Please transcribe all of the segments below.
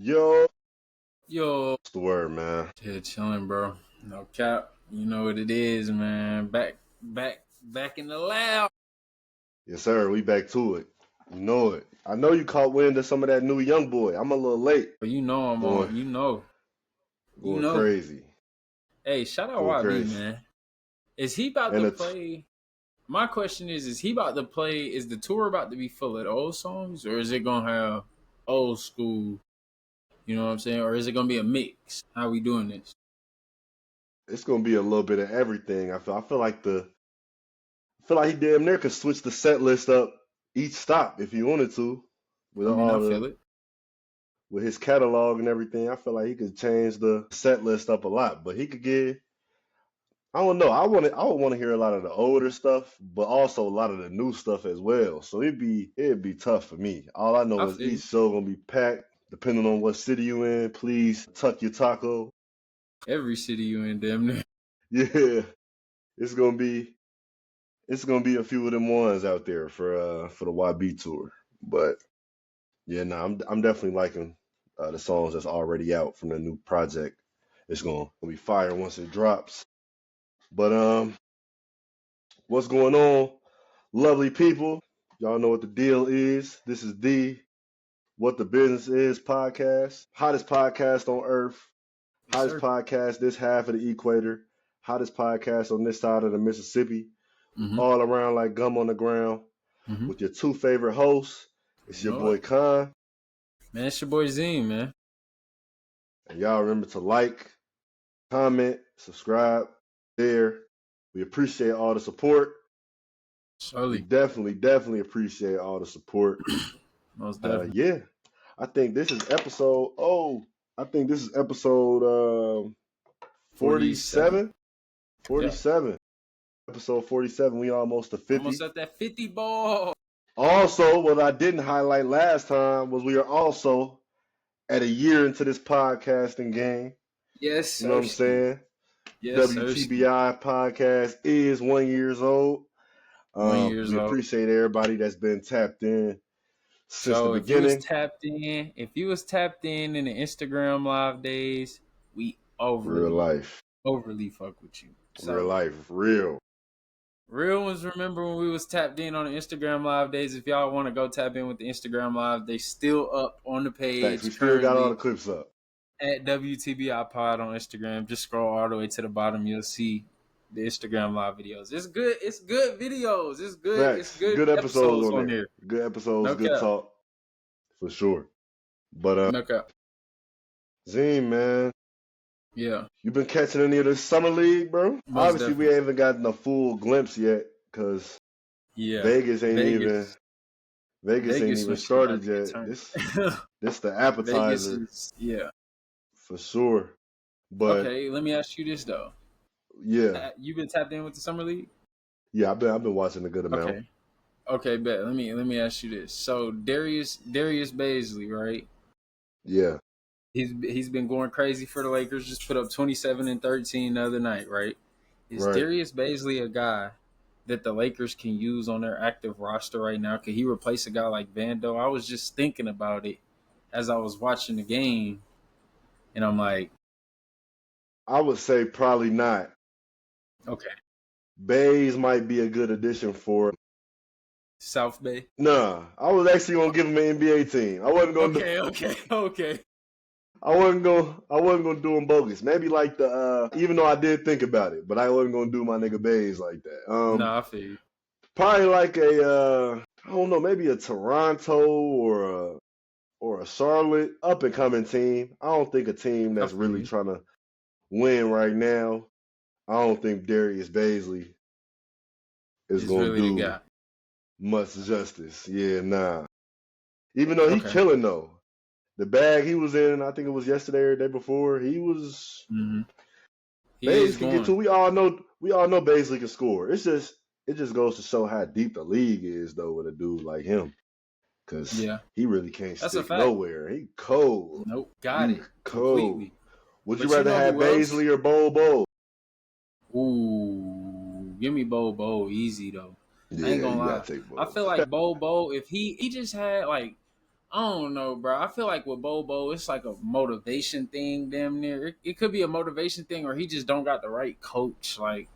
Yo, Yo, what's the word, man? yeah, chilling, bro. No cap. You know what it is, man. Back in the lab. Yes, sir. We back to it. You know it. I know you caught wind of some of that new young boy. I'm a little late. But you know I'm Going, on. You going know. crazy. Hey, shout out Going YB, crazy. man. Is he about And to it's play? My question is he about to play? Is the tour about to be full of old songs, or is it gonna have old school? You know what I'm saying? Or is it gonna be a mix? How we doing this? it's gonna be a little bit of everything. I feel like he damn near could switch the set list up each stop if he wanted to, with I mean, I all feel the it. with his catalog and everything. I feel like he could change the set list up a lot, but he could get. I don't know. I would want to hear a lot of the older stuff, but also a lot of the new stuff as well. So it'd be tough for me. All I know I is feel each you. show gonna be packed, depending on what city you in. Please tuck your taco. Every city you in, damn near. Yeah, it's gonna be it's gonna be a few of them ones out there for the YB tour. But yeah, no, I'm definitely liking the songs that's already out from the new project. It's gonna be fire once it drops. But what's going on, lovely people? Y'all know what the deal is. This is the What the Business Is podcast. Hottest podcast on earth. Yes, Hottest sir. podcast this half of the equator. Hottest podcast on this side of the Mississippi. Mm-hmm. All around like gum on the ground. Mm-hmm. With your two favorite hosts. It's You your know boy what? Khan. Man, it's your boy Zine, man. And y'all remember to like, comment, subscribe, share. We appreciate all the support. We Surely. definitely appreciate all the support. Most definitely. Yeah, I think this is episode. Oh, I think this is episode 47. 47. Yeah. 47. Episode 47. We almost to Almost 50. at that 50 ball. Also, what I didn't highlight last time was we are also at a year into this podcasting game. Yes, You know what I'm sirski. saying? Yes, sirski. WTBI podcast is 1 year old. 1 year We old. appreciate everybody that's been tapped in since the So if you was beginning. tapped in, in the Instagram live days, we Real life. overly fuck with you. Real So life. Real. real ones remember when we was tapped in on the Instagram live days. If y'all want to go tap in with the Instagram live, they still up on the Thanks. We page still got all the currently. clips up. At WTBI Pod on Instagram. Just scroll all the way to the bottom. You'll see the Instagram live videos. It's good. It's good videos. It's good. It's Facts. good Good episodes episodes on on there. there. Good episodes, No good cap. talk. For sure. But No cap. Zine, man, Yeah. you been catching any of the summer league, bro? Most Obviously we definitely. ain't even gotten a full glimpse yet, cause Yeah. Vegas ain't even Vegas some shit about started to get yet. turned. This the Vegas appetizer is for sure. But Okay, let me ask you this though. yeah, You been tapped in with the summer league? yeah, I've been watching a good amount. Okay. Okay, bet. Let me ask you this. So Darius Baisley, right? Yeah, He's been going crazy for the Lakers. Just put up 27 and 13 the other night, right? Is right. Darius Baisley a guy that the Lakers can use on their active roster right now? Could he replace a guy like Vando? I was just thinking about it as I was watching the game, and I'm like, I would say probably not. okay, Bays might be a good addition for. South Bay. Nah, I was actually gonna give him an NBA team. I wasn't gonna do. Okay. I wasn't gonna do him bogus. Maybe like the even though I did think about it, but I wasn't gonna do my nigga Bays like that. Nah, I feel you. Probably like a I don't know, maybe a Toronto or a Charlotte up and coming team. I don't think a team I that's feel really you. trying to win right now. I don't think Darius Baisley is He's gonna really the do guy. much justice. Yeah, nah. Even though he Okay. killing though. The bag he was in, I think it was yesterday or the day before, he was Mm-hmm. He Bays is can get to. going. We all know Baisley can score. It just goes to show how deep the league is though with a dude like him. Cause Yeah, he really can't that's a stick fact. nowhere. He cold. Nope, got He it cold. completely. Would But you you rather know have who else? Baisley or Bobo? Ooh, give me Bo easy though. I Yeah, ain't gonna you lie. gotta take I Bo. feel like Bo if he just had like I don't know, bro. I feel like with Bobo, it's like a motivation thing, damn near. It could be a motivation thing, or he just don't got the right coach. Like,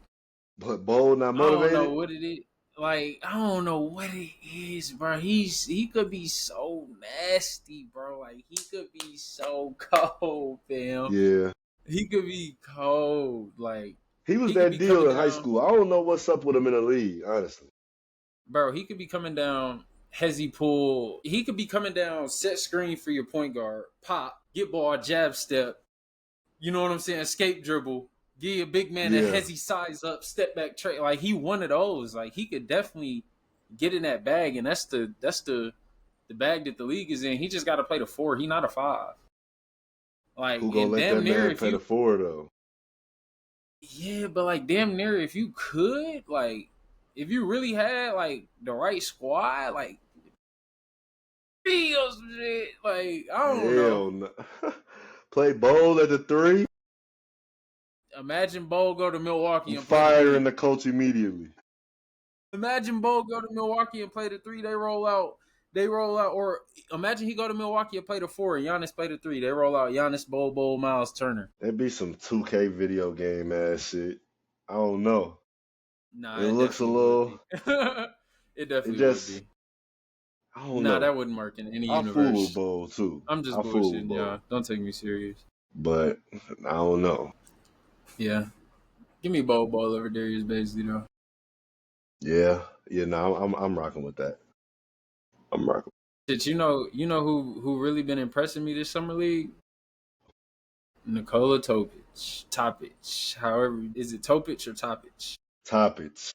But Bowl not I don't know motivated. what it is. Like, I don't know what it is, bro. He could be so nasty, bro. Like, he could be so cold, fam. Yeah, He could be cold. Like, he was he could that be deal coming in high down, school. I don't know what's up with him in the league, honestly. bro. He could be coming down. Hezzy pull. He could be coming down. Set screen for your point guard. Pop. Get ball. Jab step. You know what I'm saying? Escape dribble. Give a big man a Yeah, hezzy size up, step back trade. Like he one of those. Like he could definitely get in that bag, and that's the bag that the league is in. He just got to play the four. He not a five. Like who gonna and let that damn near man if play the you four though? yeah, but like damn near if you could like if you really had like the right squad, like or some shit. Like I don't know. Hell no. Play Bowl at the three. Imagine Bo go to Milwaukee I'm and play the firing three. the coach immediately. Imagine Bo go to Milwaukee and play the three. They roll out. They roll out. Or imagine he go to Milwaukee and play the four. And Giannis play the three. They roll out. Giannis, Bo, Miles Turner. That'd be some 2K video game ass shit. I don't know. It Nah, it looks a definitely would little. be. It It definitely would just. be. I don't Nah, know. that wouldn't work in any I fool with universe. Bowl too. I'm just I fool with bullshitting, Bowl, y'all. Don't take me serious. but I don't know. Yeah, give me Bo over Darius Bazley though. Yeah, yeah. No, I'm rocking with that. I'm rocking. Shit, you know who really been impressing me this summer league? Nikola Topic. However, is it Topic or Topic? Topics.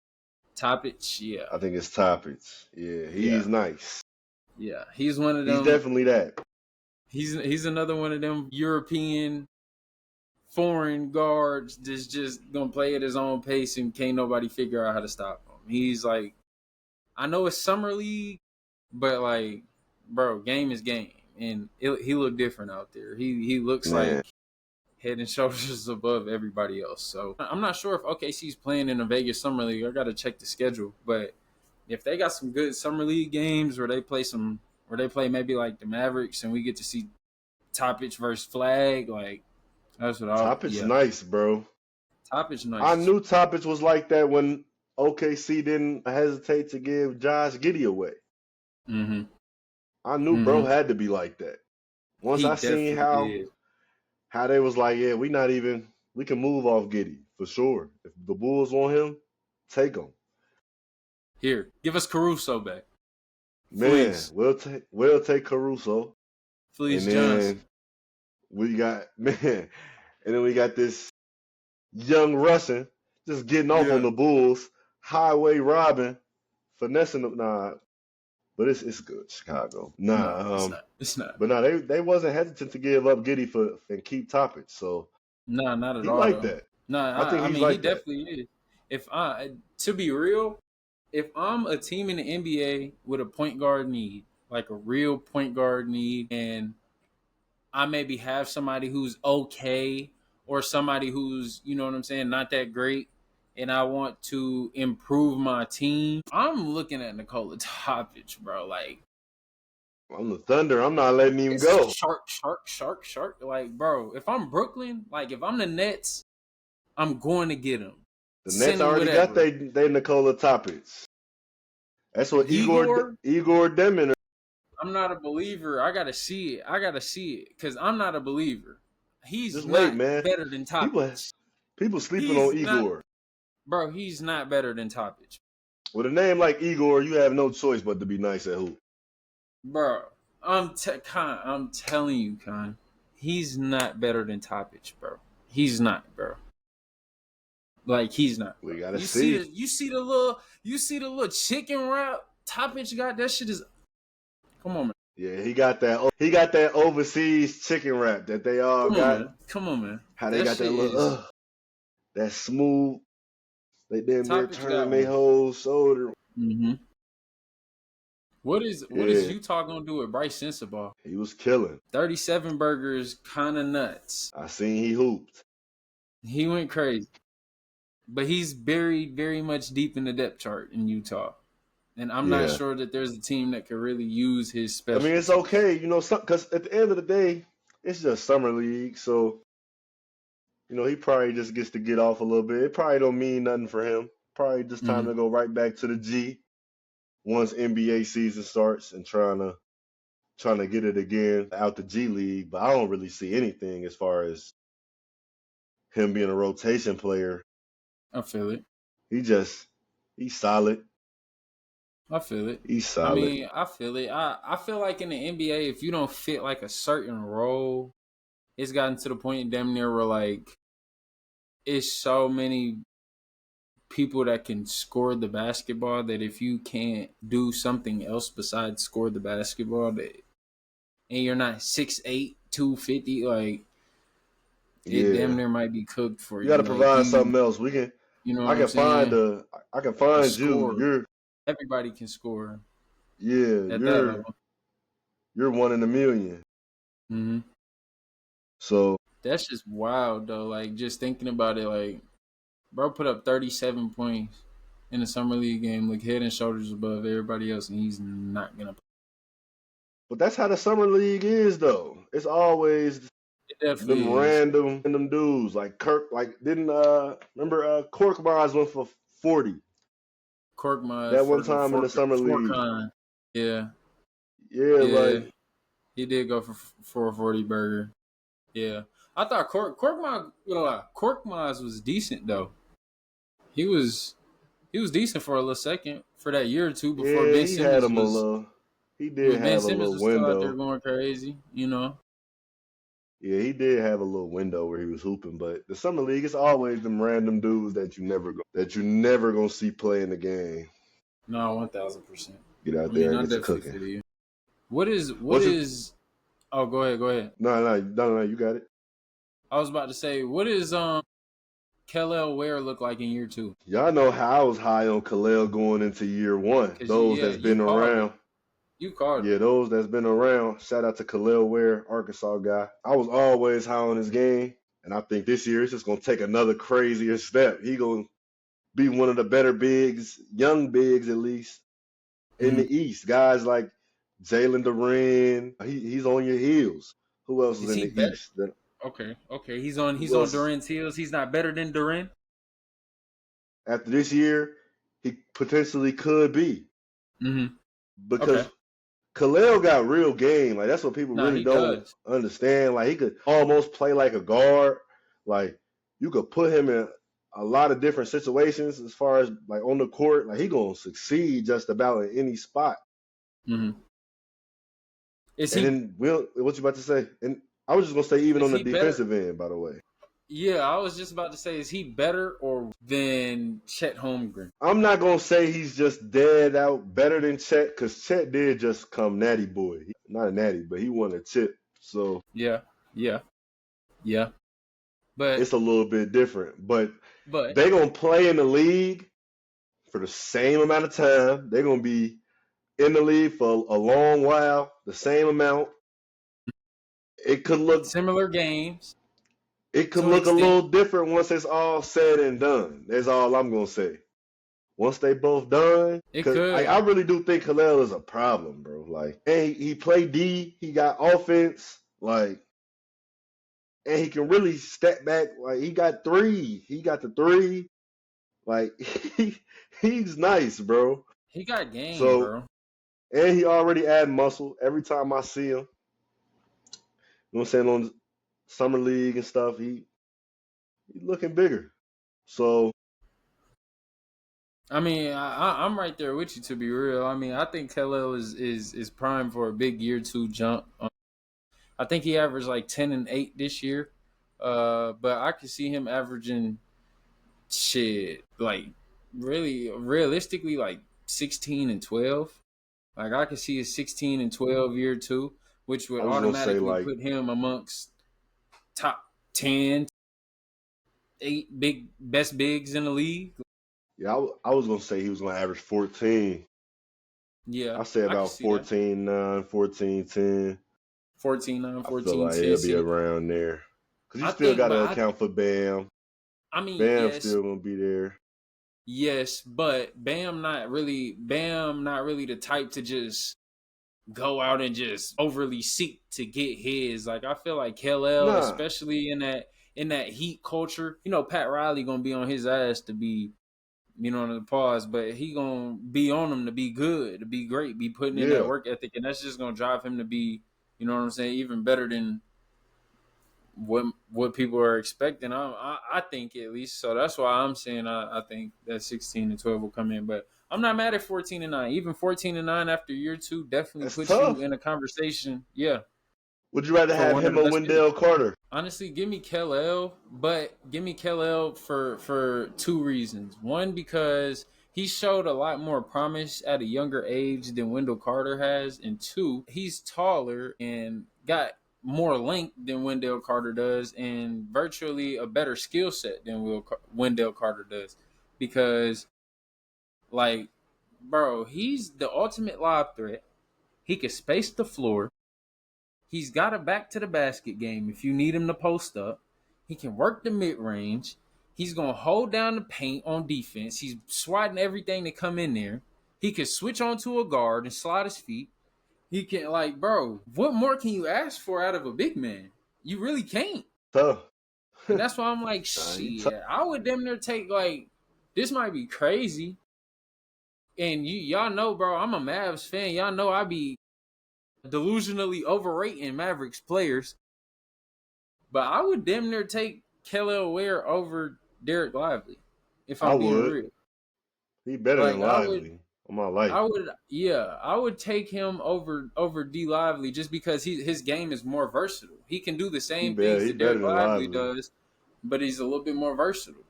Topic, yeah. I think it's topics. Yeah, Yeah. he's nice. Yeah, he's one of He's them. definitely that. He's another one of them European foreign guards that's just gonna play at his own pace and can't nobody figure out how to stop him. He's like, I know it's summer league, but like, bro, game is game, and he look different out there. He looks Man, like head and shoulders above everybody else. So I'm not sure if OKC's playing in the Vegas summer league. I got to check the schedule, but if they got some good summer league games where they play maybe like the Mavericks and we get to see Topic versus Flag, like that's what I'll Topic's yeah. nice, bro. Topic I nice. knew Topic was like that when OKC didn't hesitate to give Josh Giddey away. Mm-hmm. I knew bro Mm-hmm. had to be like that. Once He I seen definitely did. how they was like, yeah, we can move off Giddey for sure. If the Bulls want him, take him. Here, give us Caruso back. Man, Fleece. we'll take Caruso. And Fleece Johnson. then we got man, and then we got this young Russian just getting off on Yeah. the Bulls, highway robbing, finessing them. Nah, but it's good, Chicago. No, Nah, it's not. It's not. but nah, they wasn't hesitant to give up Giddey for and keep Topic. So No, not at he all like though. that. No, I think I he's mean he like that. definitely is. If I to be real, if I'm a team in the NBA with a point guard need, like a real point guard need, and I maybe have somebody who's okay or somebody who's, you know what I'm saying, not that great, and I want to improve my team, I'm looking at Nikola Topic, bro. Like I'm the Thunder. I'm not letting him it's go. shark. Like, bro, if I'm Brooklyn, like if I'm the Nets, I'm going to get him. The Nets Send him already got whatever. they Nikola Topics. That's what Igor, Igor Demon. I'm not a believer. I gotta see it because I'm not a believer. He's Just wait, not man. better than People Topic. people sleeping He's on not, Igor. bro. He's not better than Topic, With a name like Igor, you have no choice but to be nice at hoop. bro. I'm telling you, Con. He's not better than Topic, bro. He's not, bro. Like he's not. Bro. We gotta You see. see the little chicken wrap Topic got. That shit is. Come on, man. Yeah, he got that overseas chicken wrap that they all got. Come on, man. How they That got that shit little is. that smooth. They damn near Topic turning got their one. whole shoulder. Mm-hmm. What is Yeah, Utah gonna do with Bryce Sensabaugh? he was killing. 37 burgers, kind of nuts. I seen he hooped. He went crazy, but he's buried very much deep in the depth chart in Utah. And I'm not Yeah. sure that there's a team that could really use his I mean, it's specialties. okay, because at the end of the day, it's just summer league. So, he probably just gets to get off a little bit. It probably don't mean nothing for him. Probably just time Hmm. to go right back to the G once NBA season starts and trying to get it again out the G League. But I don't really see anything as far as him being a rotation player. I feel it. He just he's solid. I feel it. He's I solid. mean, I feel it. I feel like in the NBA, if you don't fit like a certain role, it's gotten to the point in damn near where like it's so many people that can score the basketball that if you can't do something else besides score the basketball, that and you're not 6'8", 250, like it damn Yeah. near might be cooked for You got you. to Like provide something else. you know I what I'm can find saying? a I can A find you. score. Everybody can score Yeah, at that level. you're one in a million. Hmm. So That's just wild though. Like just thinking about it, like bro put up 37 points in the summer league game, like head and shoulders above everybody else, and he's not gonna. but that's how the summer league is though. It's always It them definitely is. random dudes like Kirk. Like didn't remember Cork Mars went for 40 Korkmaz that one for the time in the summer league. Forcon. Yeah, Yeah, yeah, like he did go for 440 burger. Yeah, I thought Korkmaz was decent though. He was decent for a little second for that year or two before yeah, Ben Simmons was he did when Ben have a Simmons little was still out there window. going crazy. You know. Yeah, he did have a little window where he was hooping, but the summer league is always them random dudes that you never gonna see play in the game. No, 1,000%. Get I out there mean, and I get to definitely cooking. feel you. What What's it? is? Oh, go ahead, go ahead. No, you got it. I was about to say, what is Kellel Ware look like in year two? Y'all know how I was high on Khalil going into year one. Because Those yeah, that's you been called it. around. You called Yeah, it. those that's been around. Shout out to Khalil Ware, Arkansas guy. I was always high on his game, and I think this year it's just gonna take another crazier step. He gonna be one of the better bigs, young bigs at least, in Hmm. the East. Guys like Jalen Duren, he's on your heels. Who else is Is in he the better? East? Okay, okay. He's Who on else Durant's heels. He's not better than Durant. after this year he potentially could be Hmm. Okay. because Khalil got real game. Like that's what people Nah, really he don't does. understand. Like he could almost play like a guard. Like you could put him in a lot of different situations as far as like on the court. Like he gonna succeed just about in any spot. Hmm. Is And he then what you about to say? And I was just gonna say even is on the he better? defensive end, by the way. Yeah, I was just about to say, is he better or than Chet Holmgren? I'm not gonna say he's just dead out better than Chet because Chet did just come natty boy. Not a natty, but he won a chip. So Yeah, yeah, yeah. But it's a little bit different. But but they gonna play in the league for the same amount of time. They're gonna be in the league for a long while, the same amount. It could look similar games it could to an look a extent. little different once it's all said and done. That's all I'm gonna say. Once they both done, It because could. I really do think Khalil is a problem, bro. Like, and he played D, he got offense, like, and he can really step back. Like, he got the three. Like, he, he's nice, bro. He got game, So, bro. and he already add muscle every time I see him. You know what I'm saying on summer league and stuff. He looking bigger. So I mean, I'm right there with you to be real. I mean, I think Kello is prime for a big year two jump. I think he averaged like 10 and 8 this year. But I could see him averaging shit like really realistically like 16 and 12. Like I could see a 16 and 12 year two, which I would was gonna say automatically like, put him amongst top 10, 8 big best bigs in the league. yeah, I was gonna say he was gonna average 14. Yeah, I say I can about see that. 14-9, 14-10. 14-9, I feel 14, like 10. he'll be See, around there. Because you I still think, got but to account for Bam. I mean, Bam's yes, still going to be there. Yes, but Bam not really the type to just go out and just overly seek to get his. Like I feel like KL, Nah, especially in that heat culture, you know, Pat Riley gonna be on his ass to be, you know, on the pause, but he gonna be on him to be good, to be great, be putting in that yeah, work ethic, and that's just gonna drive him to be, you know what I'm saying, even better than what people are expecting. I think at least. So that's why I'm saying I think that 16-12 will come in, but I'm not mad at 14-9. Even 14-9 after year two definitely that's puts you tough. in a conversation. Yeah, Would you rather for have one of him the or best kickers. Wendell Carter? Honestly, give me Kel, but give me Kel for two reasons. One, because he showed a lot more promise at a younger age than Wendell Carter has, and two, he's taller and got more length than Wendell Carter does, and virtually a better skill set than Wendell Carter does. Because, like, bro, he's the ultimate lob threat. He can space the floor. He's got a back to the basket game if you need him to post up. He can work the mid range. He's going to hold down the paint on defense. He's swatting everything that come in there. He can switch onto a guard and slide his feet. He can, like, bro, what more can you ask for out of a big man? You really can't. Tough. And that's why I'm like, Nah, he tough. shit, I would damn near take, like, this might be crazy. And y'all know, bro, I'm a Mavs fan. Y'all know I be delusionally overrating Mavericks players. But I would damn near take Kelly Ware over Derek Lively, if I I'm being would. real. He better than Like Lively on my life. I would take him over D Lively just because his game is more versatile. He can do the He same better. things He that better Derek than Lively Lively. does, but he's a little bit more versatile.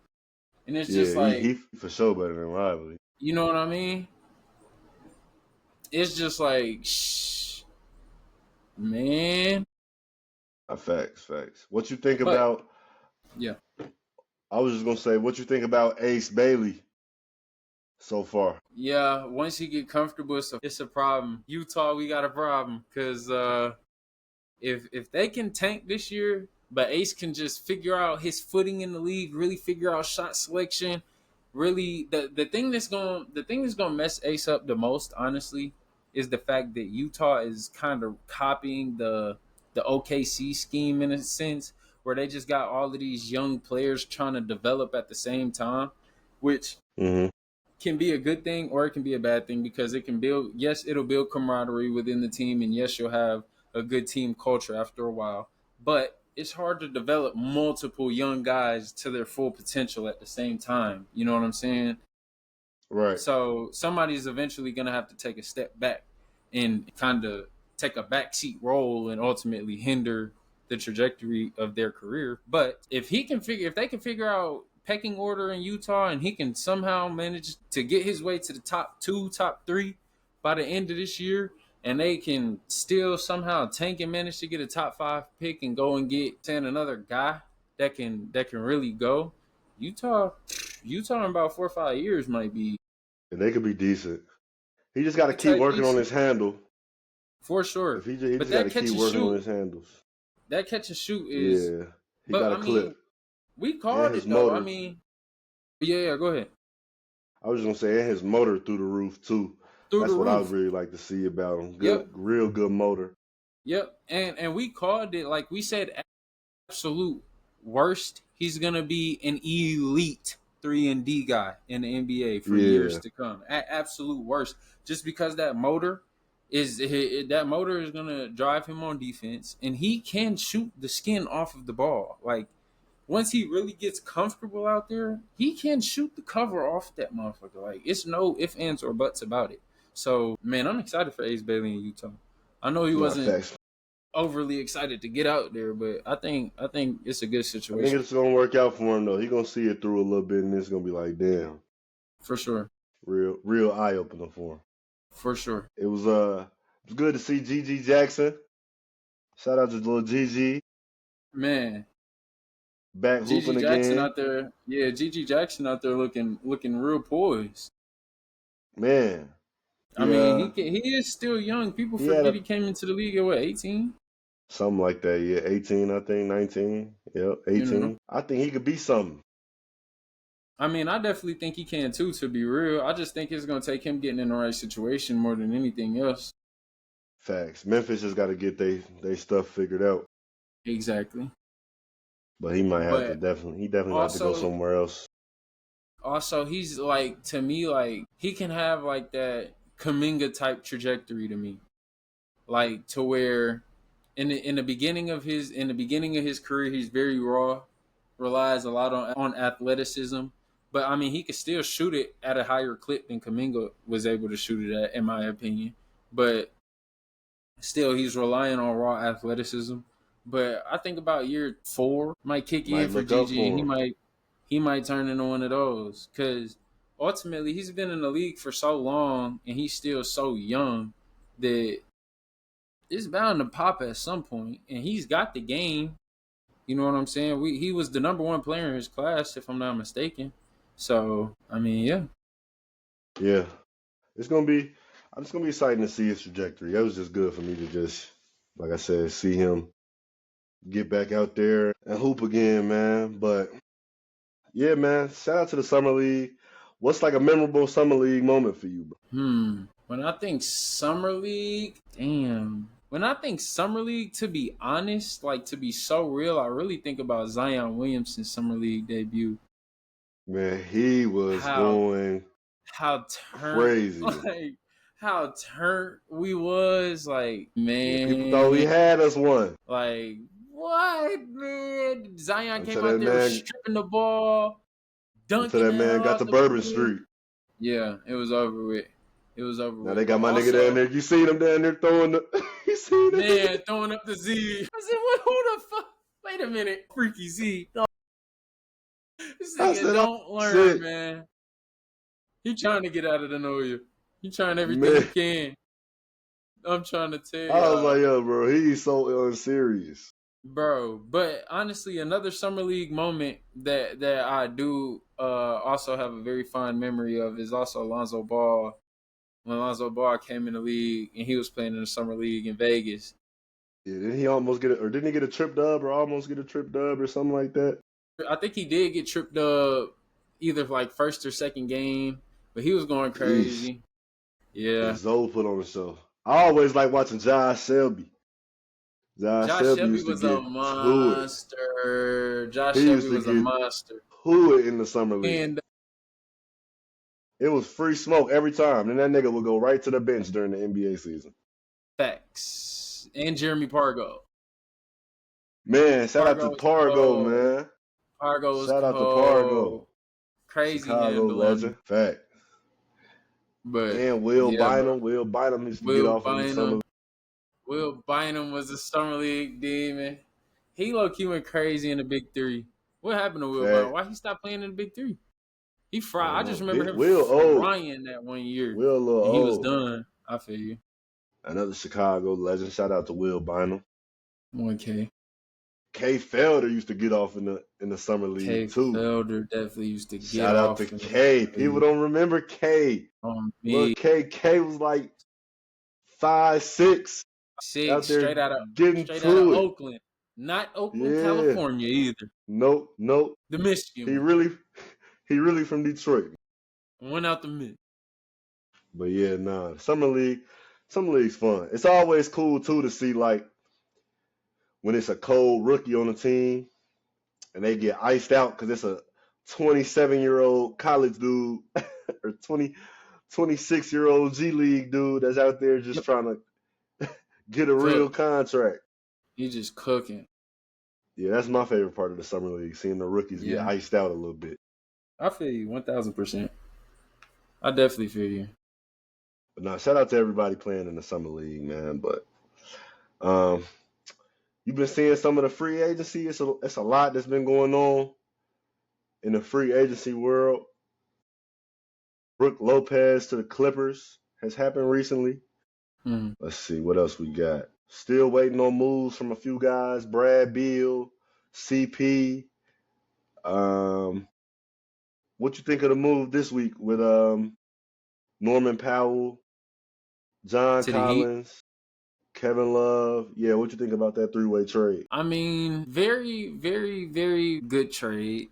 And it's Yeah, just like, he for sure better than Lively. you know what I mean? It's just like, shh, man. Facts, facts. What you think But about? yeah. I was just gonna say, what you think about Ace Bailey so far? Yeah, once you get comfortable, it's a problem. Utah, we got a problem because if they can tank this year, but Ace can just figure out his footing in the league, really figure out shot selection, really the thing that's gonna mess Ace up the most, honestly, is the fact that Utah is kind of copying the OKC scheme in a sense, where they just got all of these young players trying to develop at the same time, which Mm-hmm. can be a good thing or it can be a bad thing because it can build, yes, it'll build camaraderie within the team, and yes, you'll have a good team culture after a while, but it's hard to develop multiple young guys to their full potential at the same time, you know what I'm saying? Right. So somebody's eventually going to have to take a step back and kind of take a backseat role and ultimately hinder the trajectory of their career. But if they can figure out pecking order in Utah and he can somehow manage to get his way to the top two, top three by the end of this year, and they can still somehow tank and manage to get a top five pick and go and get another guy that can really go. Utah, Utah in about 4 or 5 years might be And they could be decent. He just got to keep type working on his decent handle. for If sure. he But just got to keep working on his handles. that catch and shoot is. Yeah, he But got a I mean, clip we and called his it though. I motor. mean, yeah. Go ahead. I was just gonna say, and his motor through the roof too. Through the That's what I roof. really like to see about him. Yep. Good, real good motor. Yep. And we called it, like we said, absolute worst. He's gonna be an elite 3-and-D guy in the NBA for years Yeah, to come. At absolute worst, just because that motor is gonna drive him on defense, and he can shoot the skin off of the ball. Like once he really gets comfortable out there, he can shoot the cover off that motherfucker. Like it's no ifs, ands, or buts about it. So man, I'm excited for Ace Bailey in Utah. I know he not wasn't facts. overly excited to get out there, but I think it's a good I think situation it's gonna work out for him though. He gonna see it through a little bit, and it's gonna be like, damn, for sure. real eye opener for him. For sure. It was good to see GG Jackson. Shout out to little GG Man, back Gigi hooping Jackson again. out there. Yeah, Gigi Jackson out there looking real poised. Man, I mean, yeah, he is still young. People he had forget a he came into the league at what, 18? something like that. Yeah, 18, I think, 19. Yep, You know. 18. I think he could be something. I mean, I definitely think he can too. To be real, I just think it's gonna take him getting in the right situation more than anything else. Facts. Memphis just got to get they stuff figured out, Exactly. but he might have to But definitely he definitely might have to go also, somewhere else. he's like, to me, like he can have like that Kaminga type trajectory to me, like to where in the beginning of his career, he's very raw, relies a lot on athleticism. But I mean, he could still shoot it at a higher clip than Kaminga was able to shoot it at, in my opinion. But still, he's relying on raw athleticism. But I think about year 4 might kick in Might for look up Gigi, and for him. he might turn into one of those because ultimately he's been in the league for so long and he's still so young that it's bound to pop at some point, and he's got the game. You know what I'm saying? He was the number 1 player in his class, if I'm not mistaken. So I mean, yeah, Yeah, it's gonna be. It's gonna be exciting to see his trajectory. That was just good for me to just, like I said, see him get back out there and hoop again, man. But yeah, man, shout out to the summer league. What's like a memorable summer league moment for you, bro? When I think summer league, damn. When I think summer league, to be honest, like to be so real, I really think about Zion Williamson's summer league debut. Man, he was How going how turned crazy. like how turned we was like, Yeah, people thought we man, had us one like what, man? Zion until came that out there man stripping the ball, until dunking that it man got off to the Bourbon board. Street. Yeah, it was over with. It was over Now they with. got But my nigga down also, there. You seen him down there throwing the? You seen that nigga? man, throwing up the Z. I said, what? Who the fuck? Wait a minute, freaky Z. No, this I nigga said, oh don't learn, shit, man. He trying to get out of the know you. He trying everything he man. can. I'm trying to tell I was y'all, like, yo, bro, he's so unserious. bro. But honestly, another summer league moment that I do also have a very fond memory of is also Lonzo Ball. When Lonzo Ball came in the league and he was playing in the summer league in Vegas. Yeah, didn't he almost get it, or didn't he get a trip dub, or almost get a trip dub, or something like that? I think he did get tripped up either like first or second game, but he was going Eesh. crazy. Yeah, Yeah. Zoe put on the show. I always like watching Josh Selby. Josh Josh Selby Shelby used to was a get to it. monster. Josh He Shelby used to was a get monster. to it in the summer league. And It was free smoke every time. And that nigga would go right to the bench during the NBA season. facts. And Jeremy Pargo. Man, shout out Pargo to was Pargo, cold. man. Pargo was Shout out to Pargo. cold. Crazy Chicago handle on legend. him. Fact. But And Will yeah, bro. Bynum. Will Bynum used to get Will off in the summer Bynum. league. Will Bynum was a summer league demon. He low key went crazy in the big three. What happened to Will Bynum? Fact. Why he stopped playing in the big three? He I fried. don't I just know. remember him Will old. frying that one year, Will a little and he was old. done. I feel you. Another Chicago legend. Shout out to Will Bynum. 1K. K Felder used to get off in the summer K league too. Felder definitely used to get Shout out to off in the K. summer People league. don't remember K. On Look, me, K was like 5'6", out six there getting straight out of to it. Oakland, not Oakland, Yeah. California either. Nope, nope. The He Michigan really he really from Detroit. one went out the mid. But yeah, nah. Summer league's fun. It's always cool too to see like when it's a cold rookie on the team and they get iced out because it's a 27-year-old college dude or 26-year-old G League dude that's out there just Yep, trying to get a real cook. contract. He just cooking. Yeah, that's my favorite part of the summer league, seeing the rookies get Yeah, iced out a little bit. I feel you 1,000%. I definitely feel you. But no, shout out to everybody playing in the summer league, man. But um, you've been seeing some of the free agency. It's a lot that's been going on in the free agency world. Brooke Lopez to the Clippers has happened recently. Hmm. Let's see what else we got. Still waiting on moves from a few guys. Brad Beal, CP. Um, what you think of the move this week with Norman Powell, John To the Heat. Collins, Kevin Love? Yeah, what you think about that three-way trade? I mean, very, very, very good trade.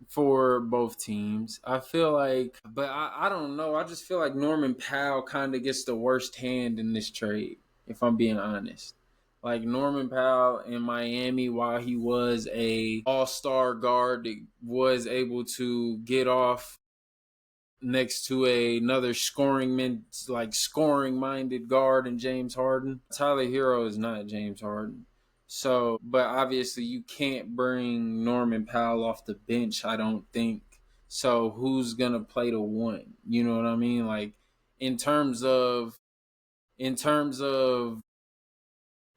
for both teams. I feel like, but I don't know. I just feel like Norman Powell kind of gets the worst hand in this trade, if I'm being honest. Like Norman Powell in Miami, while he was a all-star guard that was able to get off next to another scoring minded guard in James Harden. Tyler Hero is not James Harden. So, but obviously you can't bring Norman Powell off the bench, I don't think. So, who's going to play the one? You know what I mean? Like in terms of in terms of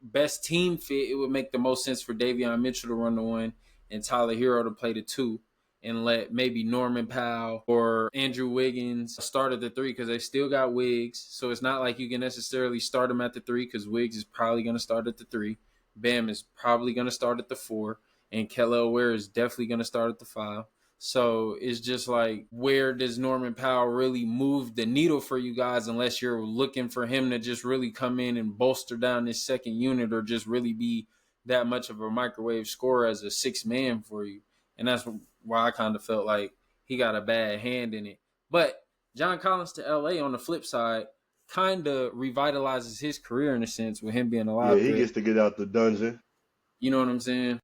best team fit, it would make the most sense for Davion Mitchell to run the one and Tyler Hero to play the two, and let maybe Norman Powell or Andrew Wiggins start at the three because they still got Wiggs. So it's not like you can necessarily start him at the three because Wiggs is probably going to start at the three. Bam is probably going to start at the four. And Kelly Ware is definitely going to start at the five. So it's just like, where does Norman Powell really move the needle for you guys unless you're looking for him to just really come in and bolster down this second unit or just really be that much of a microwave scorer as a sixth man for you? And that's why I kind of felt like he got a bad hand in it. But John Collins to LA on the flip side kind of revitalizes his career in a sense with him being a Yeah, live he threat. gets to get out the dungeon. You know what I'm saying?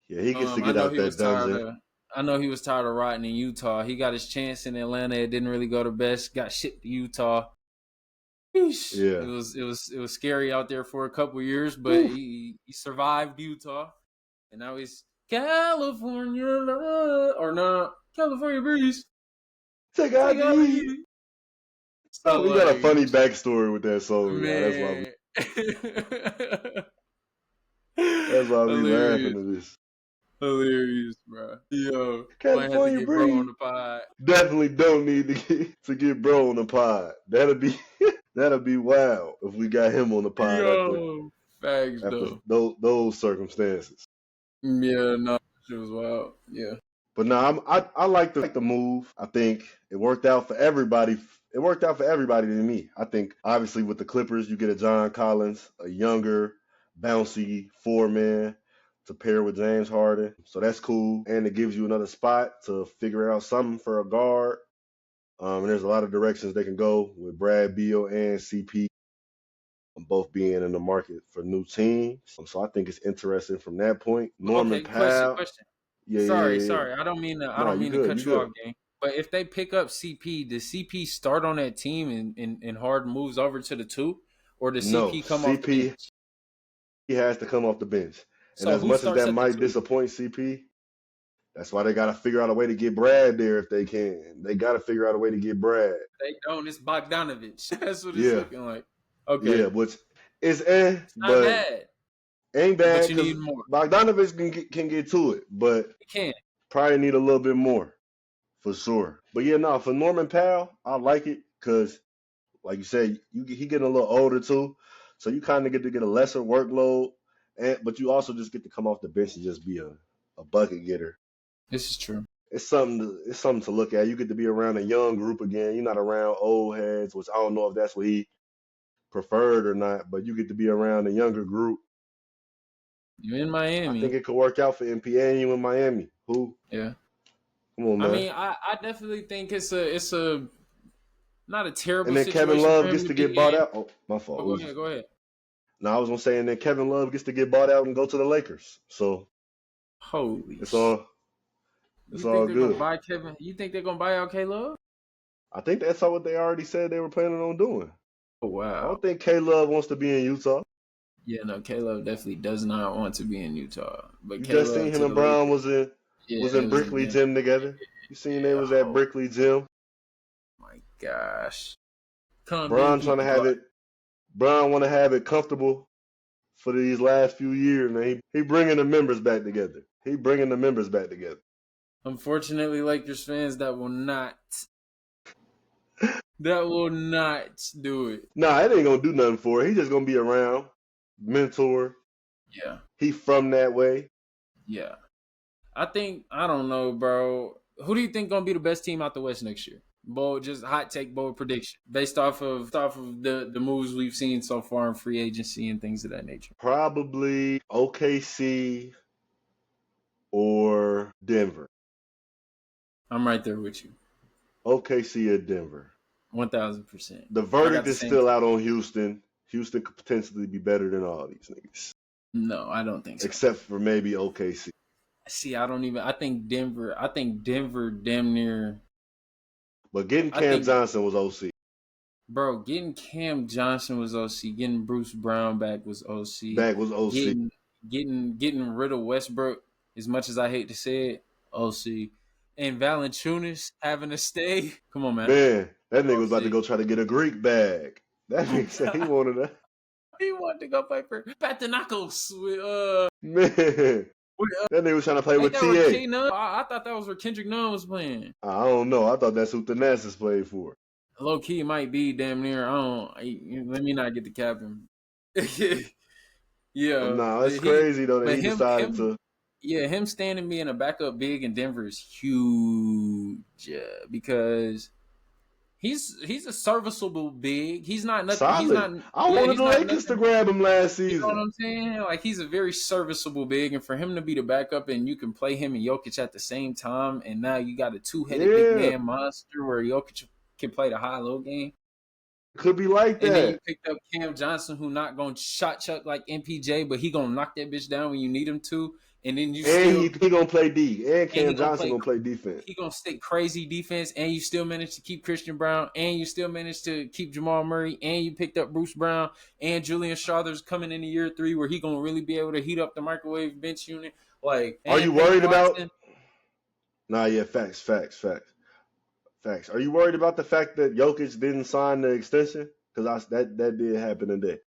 Yeah, he gets to I get know out he was that tired dungeon. of. I know he was tired of rotting in Utah. He got his chance in Atlanta. It didn't really go the best. Got shipped to Utah. Eesh. It Yeah. was scary out there for a couple years, but Whew. he survived Utah, and now he's California love or not California breeze. Take Take out the out the heat. heat. So Oh, he got a like, funny backstory with that song, y'all. man, That's why we laughing hilarious, at this. hilarious, bro. Yo, might have to California get bro on breeze. the pod. Definitely don't need to get bro on the pod. That'll be wild if we got him on the pod after Yo, facts after though. those circumstances. Yeah, no, shit was wild. Yeah, But no, I like the move. I think it worked out for everybody. It worked out for everybody to me. I think obviously with the Clippers, you get a John Collins, a younger, bouncy four-man to pair with James Harden. So that's cool. And it gives you another spot to figure out something for a guard. And there's a lot of directions they can go with Brad Beal and CP both being in the market for new teams. So I think it's interesting from that point. Norman okay, question, Powell. question. Yeah, yeah, Sorry, yeah, yeah. sorry. I Nah, don't you mean to good. You cut you good. off, gang. But if they pick up CP, does CP start on that team and Harden moves over to the two, or does No, CP come off the CP bench? he has to come off the bench. And So as who much as starts that at the might two? disappoint CP, that's why they got to figure out a way to get Brad there if they can. They got to figure out a way to get Brad. They don't. It's Bogdanovich. That's what it's Yeah, looking like. Okay, yeah, which is it's not but bad, ain't but bad you because need more. Bogdanovich can get to it, but You can. probably need a little bit more for sure. But yeah, no, for Norman Powell, I like it because, like you said, he getting a little older too, so you kind of get to get a lesser workload, but you also just get to come off the bench and just be a bucket getter. This is true. It's something to look at. You get to be around a young group again. You're not around old heads, which I don't know if that's what he preferred or not, but you get to be around a younger group. You're in I think Miami. it could work out for MPA and you in Miami. Who? Yeah. Come on, I man. mean, I definitely think it's a not a And terrible then Kevin situation for Love him gets to to be get bought in. out. Oh, my fault. Oh, What go was you ahead, saying? go ahead. No, I was gonna say, and then Kevin Love gets to get bought out and go to the Lakers. So Holy it's sh! all it's You think all they're gonna good. buy Kevin? You think they're gonna buy out K Love? I think that's all what they already said they were planning on doing. Oh I wow. don't think K Love wants to be in Utah. Yeah, no, K Love definitely does not want to be in Utah. But You K just seen Love him to the and Brown Lakers. was Yeah, in it was a Brickley damn. Gym together. You seen they Yeah, was at oh Brickley Gym. my gosh. Calm down, Brown trying to Cookie have Buck. it. Brown want to have it comfortable for these last few years, man. He bringing the members back together. He bringing the members back together. Unfortunately, Lakers fans, that will not do it. Nah, it ain't gonna do nothing for it. He just gonna be around, mentor. Yeah, He from that way. yeah. I don't know, bro. Who do you think gonna be the best team out the West next year? Bold, just hot take, bold prediction based off of the moves we've seen so far in free agency and things of that nature. Probably OKC or Denver. I'm right there with you. OKC or Denver? 1,000%. The I got verdict the is same. still out on Houston. Houston could potentially be better than all these niggas, No, I don't think so. except for maybe OKC. See, I don't even. I think Denver. I think Denver damn near. But getting I Cam think, Johnson was OC. bro, getting Cam Johnson was OC. Getting Bruce Brown back was OC. Back was OC. Getting rid of Westbrook. As much as I hate to say it, OC. And Valanciunas having to stay. Come on, man. Man, that nigga was about to OC. go try to get a Greek bag. That nigga said he wanted that. He wanted to go play for Panathinaikos with Man, with, that nigga was trying to play ain't with that where TA. K Nunn? I thought that was where Kendrick Nunn was playing. I don't know. I thought that's who Thanasis played for. Low key might be damn near. Let me not get the captain. But Yeah, nah, but it's crazy though that he decided him to. yeah, him standing being a backup big in Denver is huge because he's a serviceable big. He's not nothing. He's not Solid. I wanted he's the not Lakers to nothing. grab him last You know what season. I'm saying? Like he's a very serviceable big, and for him to be the backup and you can play him and Jokic at the same time, and now you got a two-headed big Yeah, man monster where Jokic can play the high-low game. could be like And then you that. picked up Cam Johnson, who not gonna shot chuck like MPJ, but he gonna knock that bitch down when you need him to. And then you And still he gonna play D. And and Cam Johnson gonna play defense. he gonna stick crazy defense, and you still managed to keep Christian Brown, and you still managed to keep Jamal Murray, and you picked up Bruce Brown, and Julian Strother's coming into year 3 where he gonna really be able to heat up the microwave bench unit, like Are you and Peyton worried about? Watson. Nah, yeah, facts. Are you worried about the fact that Jokic didn't sign the extension? Because that did happen today.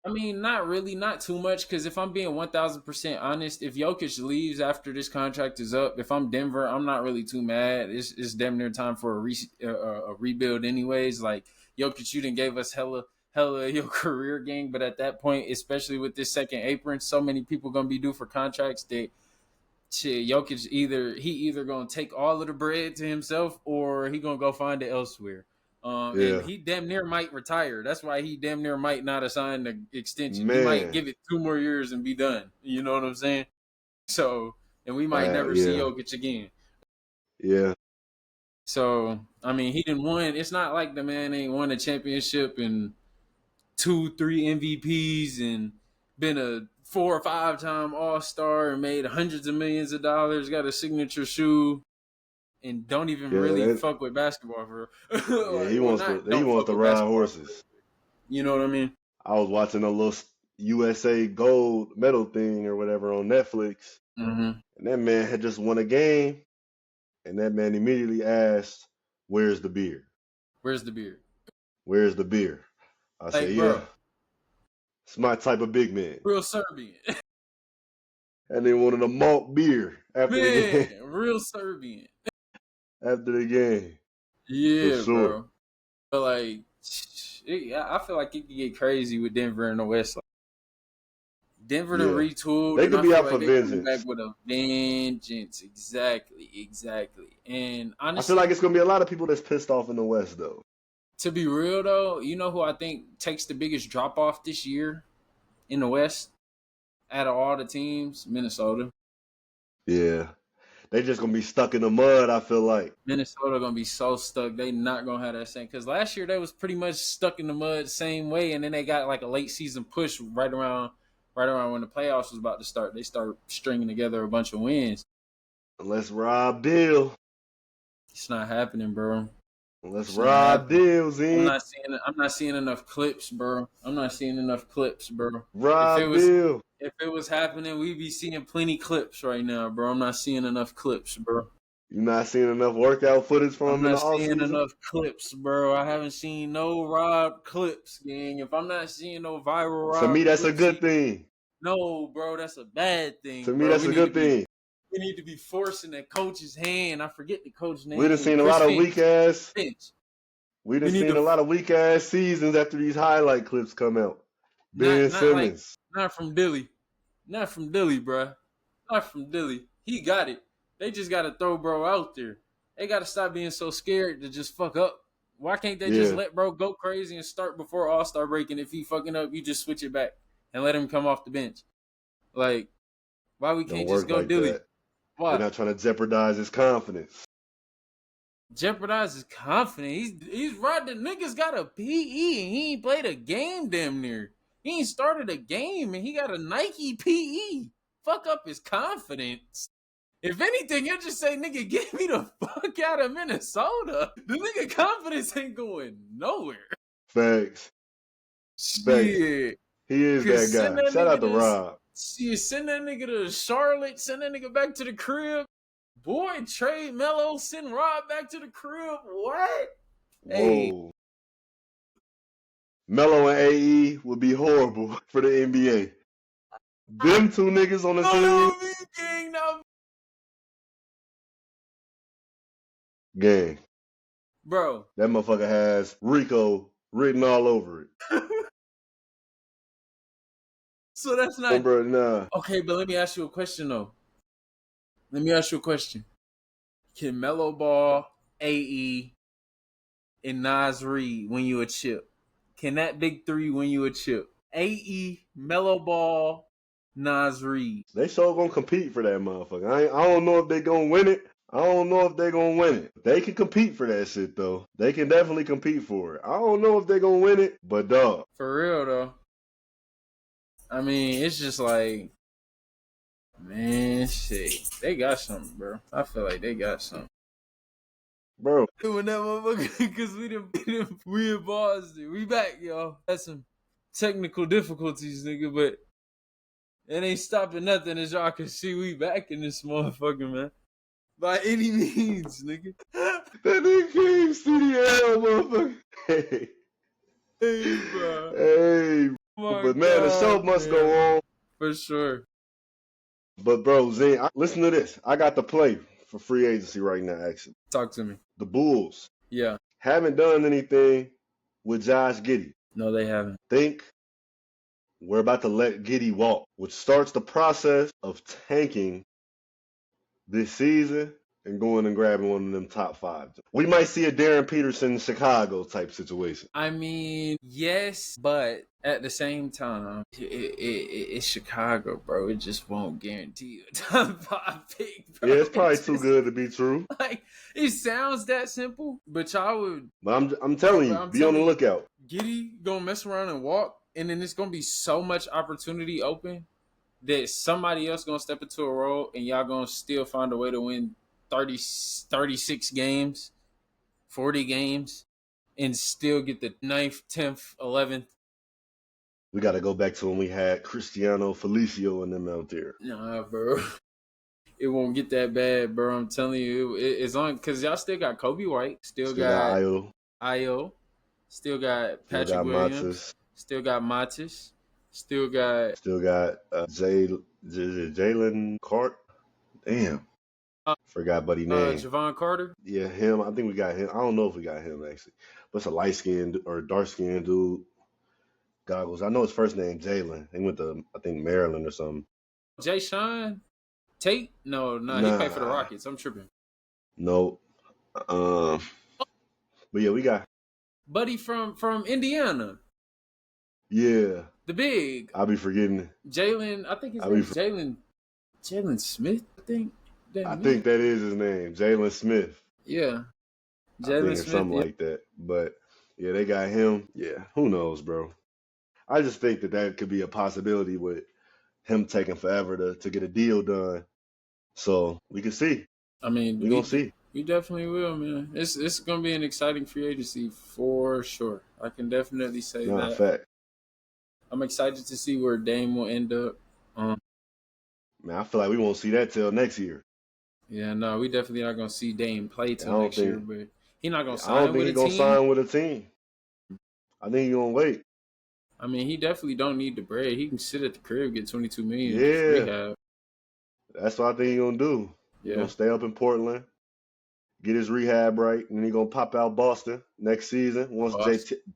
I mean, not really, not too much. Because if I'm being 1,000% honest, if Jokic leaves after this contract is up, if I'm Denver, I'm not really too mad. It's damn near time for a rebuild, anyways. Like Jokic, you didn't gave us hella your career gang, but at that point, especially with this second apron, so many people gonna be due for contracts that shit, Jokic either gonna take all of the bread to himself or he gonna go find it elsewhere. And Yeah, he damn near might retire. That's why he damn near might not assign the extension. He might man. give it 2 more years and be done. You know what I'm saying? So, and we might never see Yeah, Jokic again. yeah, So, I mean, he didn't win. It's not like the man ain't won a championship and 2, 3 MVPs and been a 4 or 5 time All-Star and made hundreds of millions of dollars, got a signature shoe, and don't even yeah. really fuck with basketball for Yeah, like, well, not he don't wants fuck to with ride basketball for real. horses. You know what I mean? I was watching a little USA gold medal thing or whatever on Netflix, Mm-hmm. and that man had just won a game, and that man immediately asked, "Where's the beer? Where's the beer? Where's the beer?" I said, Like, "Yeah, bro, it's my type of big man." real Serbian. And they wanted a malt beer after the Man, game. real Serbian. After the game, for Yeah, sure. bro. But like, I feel like it could get crazy with Denver in the West. Like, Denver to Yeah, retooled, they and could I be feel out like for they coming back vengeance. with a vengeance. Exactly. And I feel like honestly, it's gonna be a lot of people that's pissed off in the West though. to be real though, you know who I think takes the biggest drop off this year in the West out of all the teams? Minnesota. Yeah, they just gonna be stuck in the mud. I feel like. Minnesota gonna be so stuck. They not gonna have that same because last year they was pretty much stuck in the mud same way, and then they got like a late season push right around when the playoffs was about to start. They start stringing together a bunch of wins. Unless Rob Deal. It's not happening, bro. Unless It's not Rob happening. Deal's in. I'm not seeing enough clips, bro. I'm not seeing enough clips, bro. If it Rob was Deal. if it was happening, we'd be seeing plenty clips right now, bro. I'm not seeing enough clips, bro. You not seeing enough workout footage from I'm him in the not off seeing season? enough clips, bro. I haven't seen no Rob clips, gang. If I'm not seeing no viral To Rob me, that's a clips, good thing. no, bro, that's a bad To thing, me, bro. that's a good thing. We need to be forcing that coach's hand. I forget the coach's We done name. seen a Chris lot of weak Finch. ass. Finch. We done We need seen to a lot of weak ass seasons after these highlight clips come out. Ben not like Simmons. not from Dilly. Not from Dilly, bro. Not from Dilly. He got it. They just got to throw bro out there. They got to stop being so scared to just fuck up. Why can't they just Yeah, let bro go crazy and start before All-Star break? And if he fucking up, you just switch it back and let him come off the bench. Like, why we don't can't just work go like Dilly? that. They're Why? not trying to jeopardize his confidence. jeopardize his confidence. He's right. The nigga's got a PE and he ain't played a game damn near. He ain't started a game and he got a Nike PE. Fuck up his confidence. If anything, you'll just say, nigga, get me the fuck out of Minnesota. The nigga confidence ain't going nowhere. Facts. Shit. He is that guy. Shout out to Rob. Shit, send that nigga to Charlotte. Send that nigga back to the crib. Boy, trade Melo, send Rob back to the crib. What? Whoa. Hey. Melo and AE would be horrible for the NBA. Them two niggas on the team. Gang. Bro. That motherfucker has Rico written all over it. So that's not. Oh, bro, nah. Okay, but let me ask you a question, though. Let me ask you a question. Can Melo Ball, AE, and Nas Reed win you a chip? Can that big three win you a chip? AE, Melo Ball, Nas Reed. They sure gonna compete for that motherfucker. I don't know if they gonna win it. I don't know if they gonna win it. They can compete for that shit, though. They can definitely compete for it. I don't know if they gonna win it, but dog. For real, though. I mean, it's just like, man, shit. They got something, bro. I feel like they got something. Bro. When that motherfucker, because we in Boston. We back, y'all. Had some technical difficulties, nigga, but it ain't stopping nothing. As y'all can see, we back in this motherfucker, man. By any means, nigga. That nigga came CDL, motherfucker. Hey. Hey, bro. Hey. But man, the show must go on. For sure. But bro, Zane, listen to this. I got the play for free agency right now, actually. Talk to me. The Bulls. Yeah. Haven't done anything with Josh Giddey. No, they haven't. Think we're about to let Giddey walk, which starts the process of tanking this season and going and grabbing one of them top five. We might see a Darren Peterson Chicago type situation. I mean, yes, but at the same time, it's Chicago, bro. It just won't guarantee you a top five pick, bro. Yeah, it's probably too good to be true. Like, it sounds that simple, but y'all would. But I'm telling you, be on the lookout. Giddey gonna mess around and walk, and then it's gonna be so much opportunity open that somebody else gonna step into a role, and y'all gonna still find a way to win 36 games, 40 games, and still get the 9th, 10th, 11th. We got to go back to when we had Cristiano, Felicio, and them out there. Nah, bro. It won't get that bad, bro. I'm telling you. It's on because y'all still got Kobe White. Still got Ayo. Still got Patrick Williams. Still got Matis. Still got Jalen Carter. Damn. Forgot buddy name. Javon Carter? Yeah, him. I think we got him. I don't know if we got him, actually. But it's a light-skinned or dark-skinned dude. Goggles. I know his first name, Jalen. He went to, I think, Maryland or something. Jay Sean? Tate? No, he played for the Rockets. I'm tripping. No. But yeah, we got buddy from Indiana. Yeah. The big. I'll be forgetting. Jalen, I think his name is Jalen Smith, I think. I think that is his name, Jalen Smith. Yeah. Jalen Smith. Something like that. But yeah, they got him. Yeah, who knows, bro. I just think that could be a possibility with him taking forever to get a deal done. So we can see. I mean, we're going to see. We definitely will, man. It's going to be an exciting free agency for sure. I can definitely say that. Fact. I'm excited to see where Dame will end up. Man, I feel like we won't see that till next year. Yeah, no, we definitely not going to see Dame play till next year. But he's not going to sign with a team. I don't think he's going to sign with a team. I think he's going to wait. I mean, he definitely don't need the bread. He can sit at the crib, get $22 million. Yeah. That's what I think he's going to do. Yeah. He's going to stay up in Portland, get his rehab right, and then he's going to pop out Boston next season. Once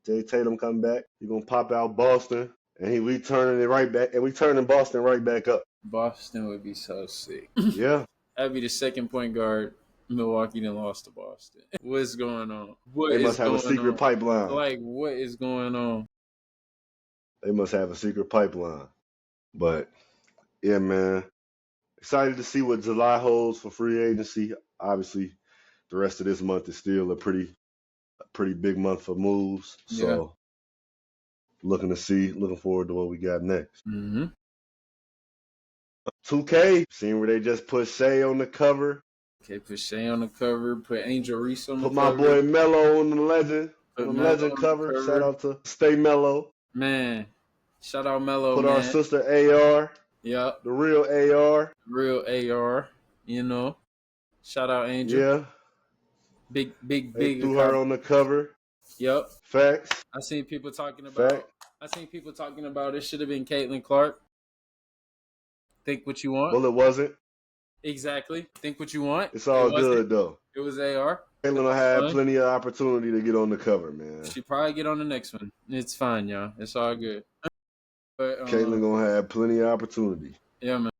Jay Tatum come back, he's going to pop out Boston, and we turning it right back, and we turning Boston right back up. Boston would be so sick. Yeah. That'd be the second point guard Milwaukee then lost to Boston. What's going on? They must have a secret pipeline. Like, what is going on? They must have a secret pipeline. But, yeah, man. Excited to see what July holds for free agency. Obviously, the rest of this month is still a pretty big month for moves. Yeah. So looking forward to what we got next. Mm-hmm. 2K, seeing where they just put Shea on the cover. Okay, put Shea on the cover. Put Angel Reese on the Put cover. my boy Melo on the legend. Put On the Melo legend on the cover. cover. Shout out to Stay Mellow. Man, shout out Melo, Put man. our sister AR. Yep. The real AR. Real AR, you know. Shout out Angel. Yeah. Big. They threw her on the cover. Yep. Facts. I seen people talking about it should have been Caitlin Clark. Think what you want. Well, it wasn't. Exactly. Think what you want. It's all good though. It was AR. Caitlin will have plenty of opportunity to get on the cover, man. She probably get on the next one. It's fine, y'all. It's all good. But Caitlin gonna have plenty of opportunity. Yeah, man.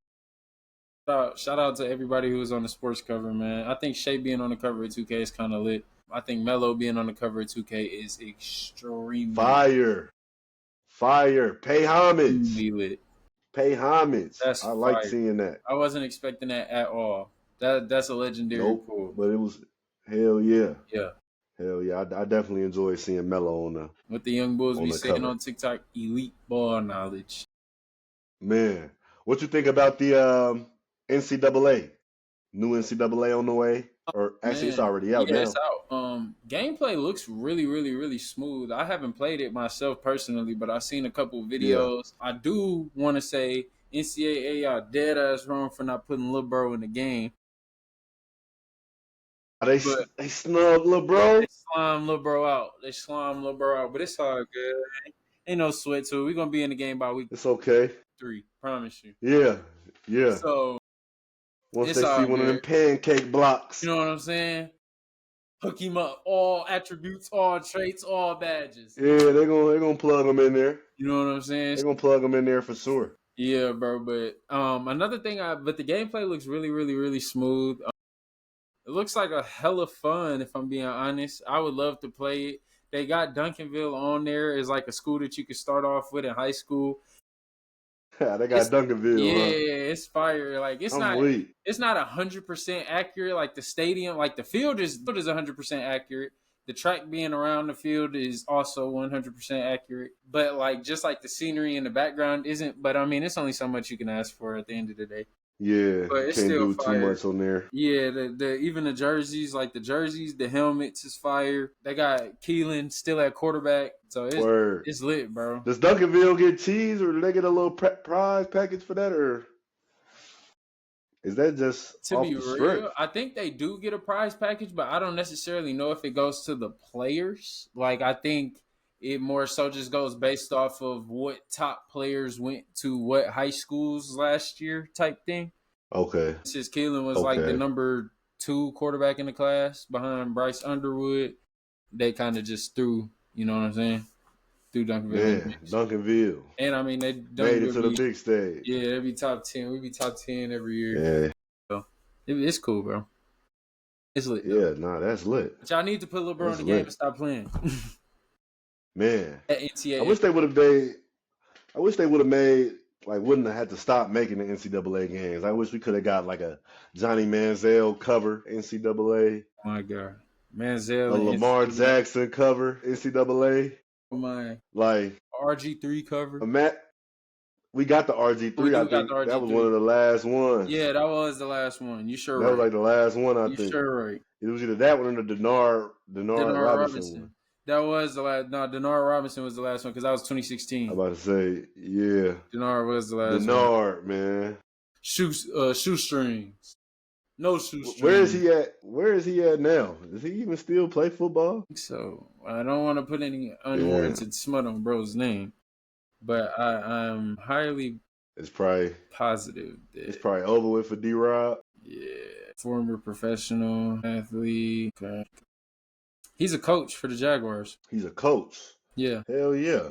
Shout out to everybody who was on the sports cover, man. I think Shea being on the cover of 2K is kind of lit. I think Melo being on the cover of 2K is extremely fire. Pay homage. Lit. Pay homage. That's I like fire. seeing that. I wasn't expecting that at all. That's a legendary pull. But it was hell yeah. Yeah. Hell yeah. I definitely enjoy seeing Melo on the what the young bulls be saying cover. on TikTok, elite ball knowledge. Man, what you think about the NCAA? New NCAA on the way? Or actually it's already out now. It's out. Gameplay looks really, really, really smooth. I haven't played it myself personally, but I've seen a couple videos. Yeah. I do want to say NCAA are dead ass wrong for not putting Lil Bro in the game. They snubbed Lil Bro? They slime Lil Bro out. But it's all good. Ain't no sweat to it. We're gonna be in the game by week. It's okay. 3, promise you. Yeah. So once they see one of them pancake blocks. You know what I'm saying? Hook him up. All attributes, all traits, all badges. Yeah, they're gonna plug them in there. You know what I'm saying? They're gonna plug them in there for sure. Yeah, bro. But another thing, but the gameplay looks really, really, really smooth. It looks like a hella fun, if I'm being honest. I would love to play it. They got Duncanville on there as like a school that you could start off with in high school. They got Duncanville. Yeah, it's fire. Like it's not 100% accurate. Like the stadium, like the field is 100% accurate. The track being around the field is also 100% accurate. But like just like the scenery in the background isn't. But I mean, it's only so much you can ask for at the end of the day. Yeah, but it's can't still do fire. Too much on there. Yeah, even the jerseys, like the jerseys, the helmets is fire. They got Keelan still at quarterback, so it's lit, bro. Does Duncanville get cheese, or do they get a little prize package for that, or is that just to be real? I think they do get a prize package, but I don't necessarily know if it goes to the players. Like I think it more so just goes based off of what top players went to what high schools last year type thing. Okay. Since Keelan was like the number 2 quarterback in the class behind Bryce Underwood, they kind of just threw, you know what I'm saying? Threw Duncanville. Yeah, Duncanville. And I mean, they made it to the big stage. Yeah, they'd be top 10. We'd be top 10 every year. Yeah. So it's cool, bro. It's lit. Yeah, that's lit. But y'all need to put LeBron in the game and stop playing. Man, NCAA. I wish they would have made like wouldn't have had to stop making the NCAA games. I wish we could have got like a Johnny Manziel cover NCAA. Oh my God, Manziel. A Lamar Jackson cover NCAA. Oh my. Like RG3 cover. We got the RG3. I think that was one of the last ones. Yeah, that was the last one. You sure? That was like the last one. I think. You sure right? It was either that one or the Denard Robinson one. That was the last. No, Denard Robinson was the last one because that was 2016. I'm about to say, yeah. Denard was the last one. Man. Shoestrings. No shoestrings. Where is he at now? Does he even still play football? I think so. I don't want to put any unwarranted smut on bro's name, but I'm highly positive that it's probably over with for D-Rob. Yeah. Former professional athlete. Okay. He's a coach for the Jaguars. He's a coach. Yeah. Hell yeah.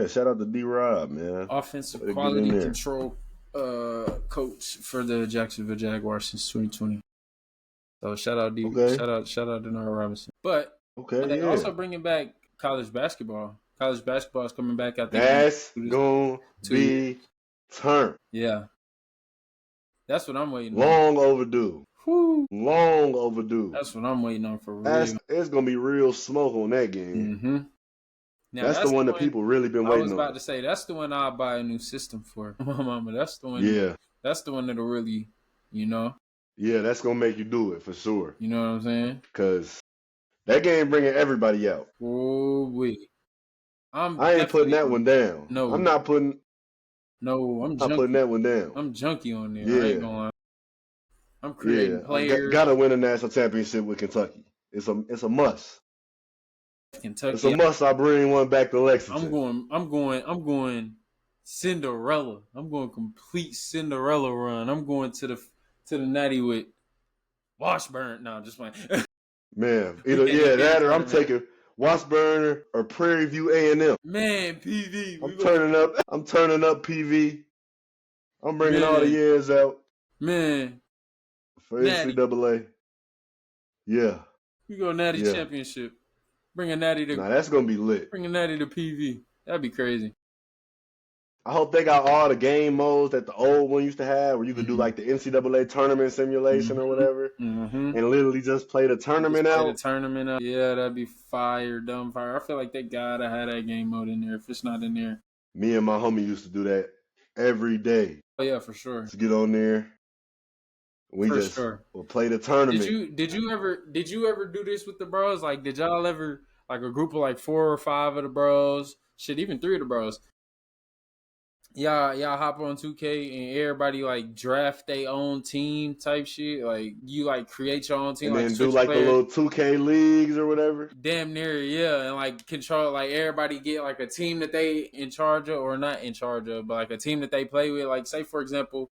Shout out to D-Rob, man. Offensive quality control coach for the Jacksonville Jaguars since 2020. So shout out shout out Denard Robinson. But they also bringing back college basketball. College basketball is coming back. I think that's gonna be turn. Yeah. That's what I'm waiting Long overdue. Whew. Long overdue. That's what I'm waiting on for real. It's gonna be real smoke on that game. Mm-hmm. Now That's the that's one the that one people really been I was waiting about on. to say. That's the one I'll buy a new system for. My mama. That's the one. Yeah, That's the one that'll really, you know, yeah, that's gonna make you do it for sure. you know what I'm saying? Cause that game bringing everybody out. Oh wait, I'm I ain't putting definitely that one down. I'm no, not putting. no. I'm Not putting junky. that one down. I'm junky on there. I ain't Yeah, gonna lie. I'm yeah. creating I players. gotta win a national championship with Kentucky. It's a must. It's a Kentucky. must. I bring one back to I'm Lexington. going. I'm going. I'm going. Cinderella. I'm going complete Cinderella run. I'm going to the natty with Washburn. No, just playing. Man, We either can't even yeah get a that or I'm tournament. taking Washburn or Prairie View A&M. Man, PV. I'm We go. turning up. I'm turning up PV. I'm bringing all the Man, years out man. for Natty. NCAA. Yeah, We go natty yeah. championship. Bring a natty to Now that's gonna be lit. bring a natty to PV. That'd be crazy. I hope they got all the game modes that the old one used to have, where you could do Mm-hmm. like the NCAA tournament simulation or Mm-hmm. whatever, Mm-hmm. and literally just play the Just tournament play the out. tournament up. Yeah, that'd be fire, dumb fire. I feel like they gotta have that game mode in there. If it's not in there, Me and my homie used to do that every day. oh yeah, for sure, Let's get on there. We for just sure. will play the Did tournament. you did you ever do this with the bros? Like, did y'all ever like a group of like 4 or 5 of the bros? Shit, even 3 of the bros. Y'all hop on 2K and everybody like draft their own team type shit. Like you like create your own team, And like then do switch like the players. little 2K leagues or whatever. Damn near, yeah, and like control, like everybody get like a team that they in charge of or not in charge of, but like a team that they play with. Like say for example,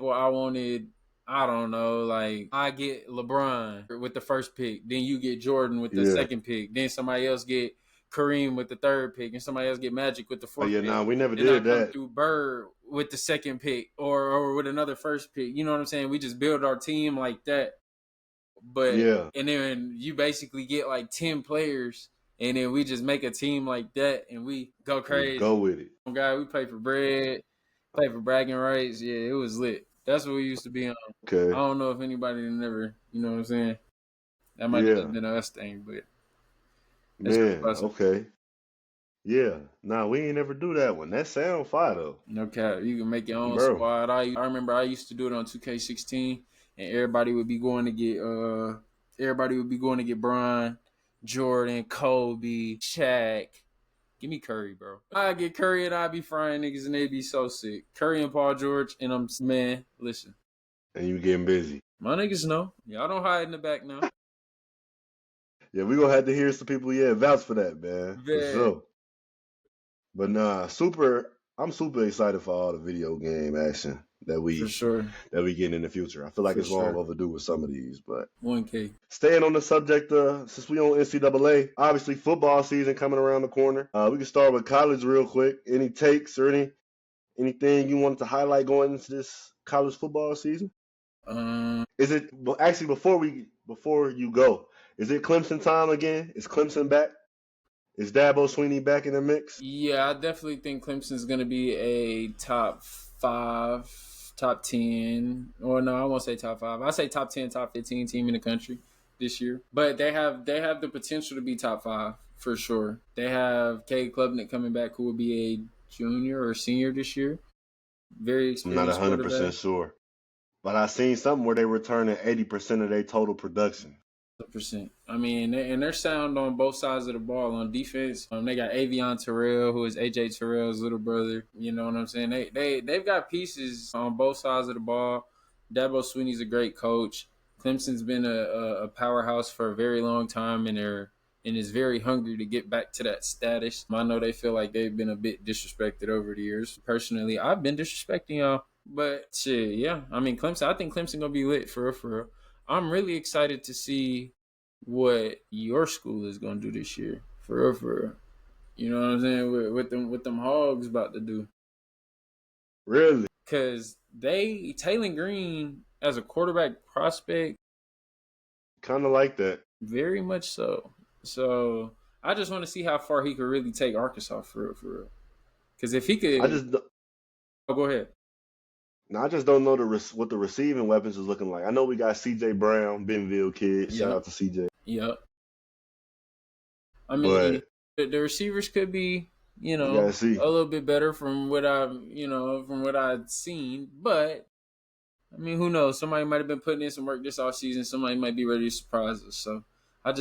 I wanted, I don't know, like I get LeBron with the first pick, then you get Jordan with the Yeah. second pick, then somebody else get Kareem with the third pick, and somebody else get Magic with the Oh fourth yeah, pick. nah, we never Then I did come that. through Bird with the second pick, or with another first pick. You know what I'm saying? We just build our team like that. But Yeah. and then you basically get like 10 players, and then we just make a team like that, and we go And crazy. go with it. Oh God, we play for bread, play for bragging rights. Yeah, it was lit. That's what we used to be on. I Okay. don't know if anybody never, you know what I'm saying. That might have just Yeah. been a us thing, but that's just Man, busting. okay. Yeah. Nah, we ain't never do that one. That sound fire though. No cap, you can make your own Bro. squad. I remember I used to do it on 2K16, and everybody would be going to get Bron, Jordan, Kobe, Shaq. Give me Curry, bro. I get Curry and I be frying niggas and they be so sick. Curry and Paul George, and I'm, man, listen, And you getting busy. my niggas know. Y'all don't hide in the back now. Yeah, we gonna have to hear some people, vouch for that, man. For Man, sure. But nah, I'm super excited for all the video game action that for we sure, get in the future. I feel like for it's long sure. overdue with some of these, but 1K. staying on the subject, since we on NCAA, obviously football season coming around the corner. We can start with college real quick. Any takes or anything you wanted to highlight going into this college football season? Is it actually before you go? Is it Clemson time again? Is Clemson back? Is Dabo Sweeney back in the mix? Yeah, I definitely think Clemson's going to be a top 5, top 10, or no, I won't say top 5. I say top 10, top 15 team in the country this year. But they have the potential to be top 5 for sure. They have Cade Klubnik coming back, who will be a junior or senior this year. Very I'm not experienced 100% quarterback. sure, but I seen something where they were returning 80% of their total production. 100%. I mean, and they're sound on both sides of the ball. On defense, they got Avion Terrell, who is AJ Terrell's little brother. You know what I'm saying? They've got pieces on both sides of the ball. Dabo Sweeney's a great coach. Clemson's been a powerhouse for a very long time, and is very hungry to get back to that status. I know they feel like they've been a bit disrespected over the years. Personally, I've been disrespecting y'all, but shit, yeah. I mean, Clemson. I think Clemson gonna be lit for real, for real. I'm really excited to see what your school is gonna do this year. For real, for real. You know what I'm saying? With them hogs about to do. Really? Cause Taylor Green as a quarterback prospect, Kind of like that. very much so. So I just want to see how far he could really take Arkansas for real, for real. Cause if he I could, just oh, go ahead. Now I just don't know what the receiving weapons is looking like. I know we got C.J. Brown, Bentonville kid. Shout Yep. out to C.J. Yep. I mean, But the receivers could be, we gotta see. a little bit better from what I've seen, but I mean, who knows? Somebody might have been putting in some work this offseason. Somebody might be ready to surprise us. So I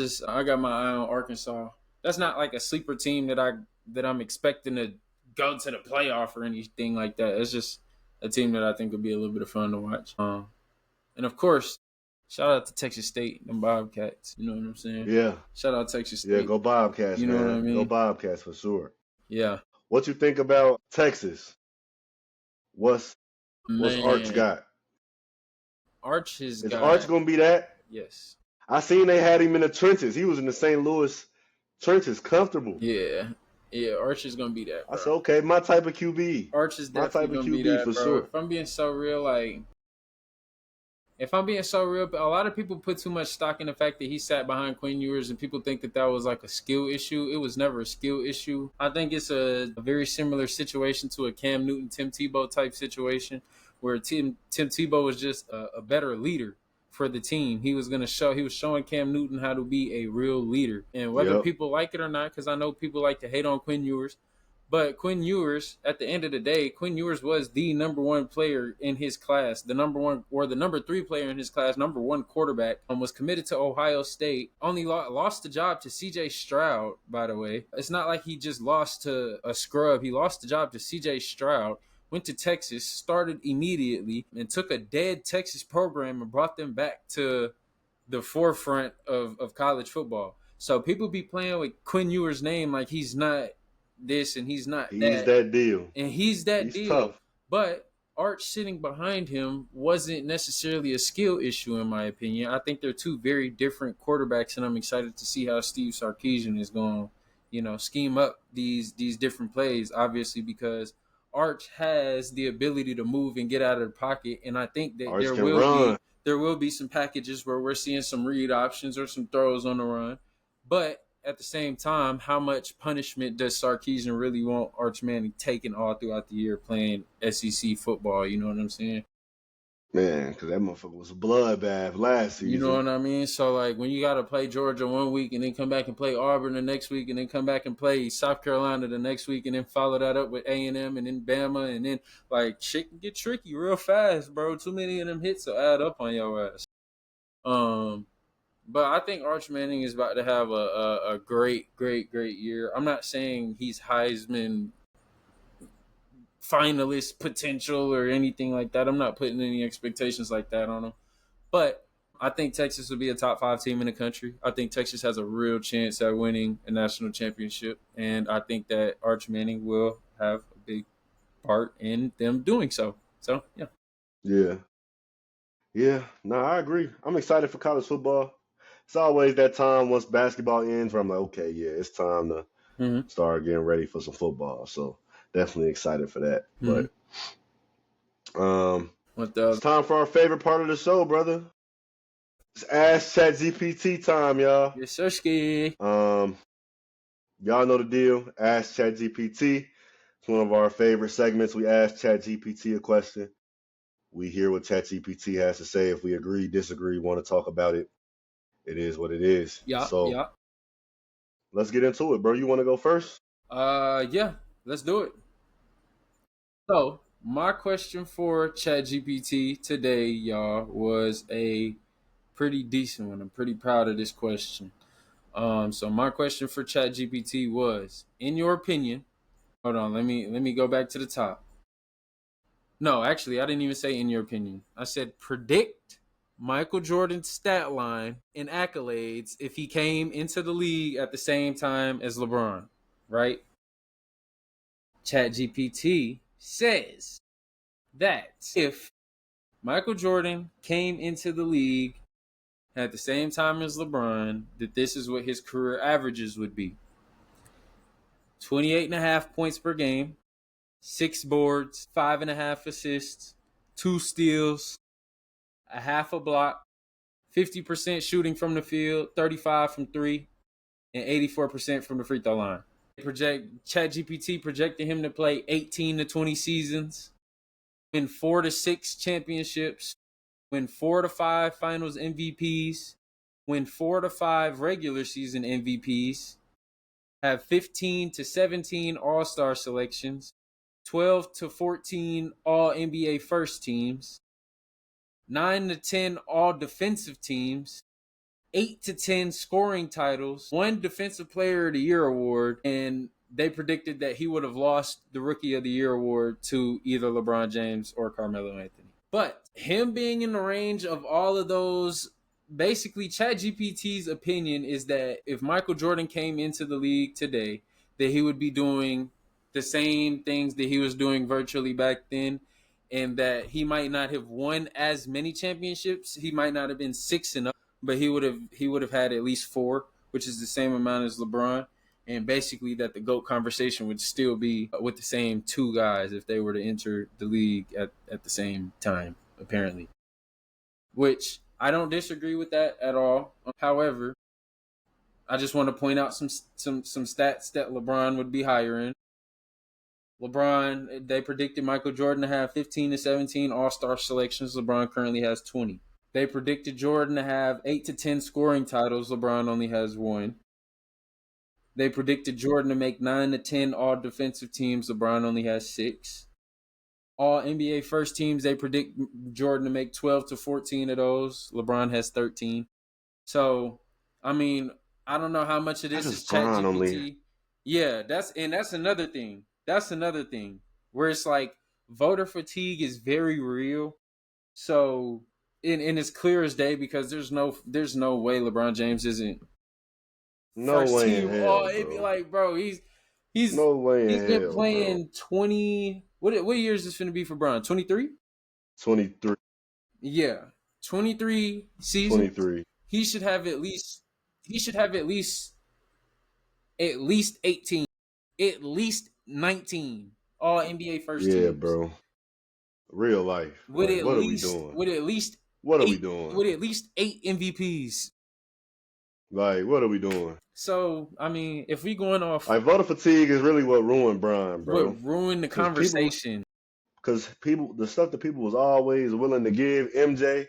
got my eye on Arkansas. That's not like a sleeper team that I'm expecting to go to the playoff or anything like that. It's just a team that I think would be a little bit of fun to watch. And of course, shout out to Texas State and Bobcats. You know what I'm saying? Yeah. Shout out Texas Yeah, State. go Bobcats, You know what I man. Go mean? Bobcats for sure. Yeah. What you think about Texas? What's Arch Man, got? Arch has Is Arch got, gonna be that? yes. I seen they had him in the trenches. He was in the St. Louis trenches, comfortable. Yeah. Yeah, Arch is gonna be that, I bro. said, okay, my type of QB. Arch is My definitely type of gonna be QB that, for bro. sure. If I'm being so real, a lot of people put too much stock in the fact that he sat behind Quinn Ewers, and people think that was like a skill issue. It was never a skill issue. I think it's a very similar situation to a Cam Newton, Tim Tebow type situation, where Tim Tebow was just a better leader for the team. He was showing Cam Newton how to be a real leader, and whether Yep. people like it or not, because I know people like to hate on Quinn Ewers. But Quinn Ewers, at the end of the day, Quinn Ewers was the number one player in his class, the number one or the number three player in his class, number one quarterback, was committed to Ohio State. Only lost the job to C.J. Stroud, by the way. It's not like he just lost to a scrub. He lost the job to C.J. Stroud, went to Texas, started immediately, and took a dead Texas program and brought them back to the forefront of college football. So people be playing with Quinn Ewers' name like he's not this and he's not He's that, that deal. and he's that He's deal. tough. But Arch sitting behind him wasn't necessarily a skill issue, in my opinion. I think they're two very different quarterbacks, and I'm excited to see how Steve Sarkisian is going to, scheme up these different plays. Obviously, because Arch has the ability to move and get out of the pocket, and I think that Arch can run. there will be some packages where we're seeing some read options or some throws on the run, but at the same time, how much punishment does Sarkisian really want Arch Manning taking all throughout the year playing SEC football? You know what I'm saying? Man, because that motherfucker was a bloodbath last You know season. what I mean? So, like, when you got to play Georgia one week and then come back and play Auburn the next week and then come back and play South Carolina the next week and then follow that up with A&M and then Bama and then, like, shit can get tricky real fast, bro. Too many of them hits will add up on your ass. But I think Arch Manning is about to have a great, great, great year. I'm not saying he's Heisman finalist potential or anything like that. I'm not putting any expectations like that on him. But I think Texas will be a top 5 team in the country. I think Texas has a real chance at winning a national championship. And I think that Arch Manning will have a big part in them doing so. So, yeah. Yeah. Yeah. No, I agree. I'm excited for college football. It's always that time once basketball ends where I'm like, okay, yeah, it's time to Mm-hmm. start getting ready for some football. So definitely excited for that. Mm-hmm. But What it's the time for our favorite part of the show, brother. It's Ask Chat GPT time, y'all. Yes, sir, ski. Y'all know the deal. Ask Chat GPT. It's one of our favorite segments. We ask Chat GPT a question. We hear what Chat GPT has to say. If we agree, disagree, want to talk about it, it is what it is. Yeah, So yeah. let's get into it, bro. You want to go first? Yeah, let's do it. So, my question for ChatGPT today, y'all, was a pretty decent one. I'm pretty proud of this question. So my question for ChatGPT was, in your opinion, hold on, let me go back to the top. No, actually, I didn't even say in your opinion. I said predict Michael Jordan's stat line and accolades if he came into the league at the same time as LeBron, right? ChatGPT says that if Michael Jordan came into the league at the same time as LeBron, that this is what his career averages would be: 28.5 points per game, 6 boards, 5.5 assists, 2 steals, a half a block, 50% shooting from the field, 35 from 3, and 84% from the free throw line. ChatGPT projected him to play 18 to 20 seasons, win 4 to 6 championships, win 4 to 5 finals MVPs, win 4 to 5 regular season MVPs, have 15 to 17 All-Star selections, 12 to 14 All NBA first teams, 9 to 10 All Defensive teams, 8 to 10 scoring titles, 1 Defensive Player of the Year award, and they predicted that he would have lost the Rookie of the Year award to either LeBron James or Carmelo Anthony. But him being in the range of all of those, basically ChatGPT's opinion is that if Michael Jordan came into the league today, that he would be doing the same things that he was doing virtually back then, and that he might not have won as many championships. He might not have been 6-0, but he would have had at least 4, which is the same amount as LeBron. And basically that the GOAT conversation would still be with the same 2 guys if they were to enter the league at the same time, apparently. Which I don't disagree with that at all. However, I just want to point out some stats that LeBron would be higher in. LeBron, they predicted Michael Jordan to have 15 to 17 All-Star selections. LeBron currently has 20. They predicted Jordan to have 8 to 10 scoring titles. LeBron only has 1. They predicted Jordan to make 9 to 10 all-defensive teams. LeBron only has 6. All NBA first teams, they predict Jordan to make 12 to 14 of those. LeBron has 13. So, I mean, I don't know how much of this is ChatGPT. Yeah, that's another thing. That's another thing where it's like voter fatigue is very real. So, and it's clear as day because there's no way LeBron James isn't no way team. In hell, bro. Like, bro, he's no way he's in been hell, playing bro. 20. What year is this going to be for Bron? 23. 23. Yeah, 23 seasons. 23. He should have at least 18, at least 19 all NBA first teams. Yeah, bro. Real life. What are we doing? With at least what are we doing? With at least 8 MVPs. Like, what are we doing? So, I mean, if we going off, like, voter fatigue is really what ruined Bron, bro. What ruined the conversation? Because the stuff that people was always willing to give MJ,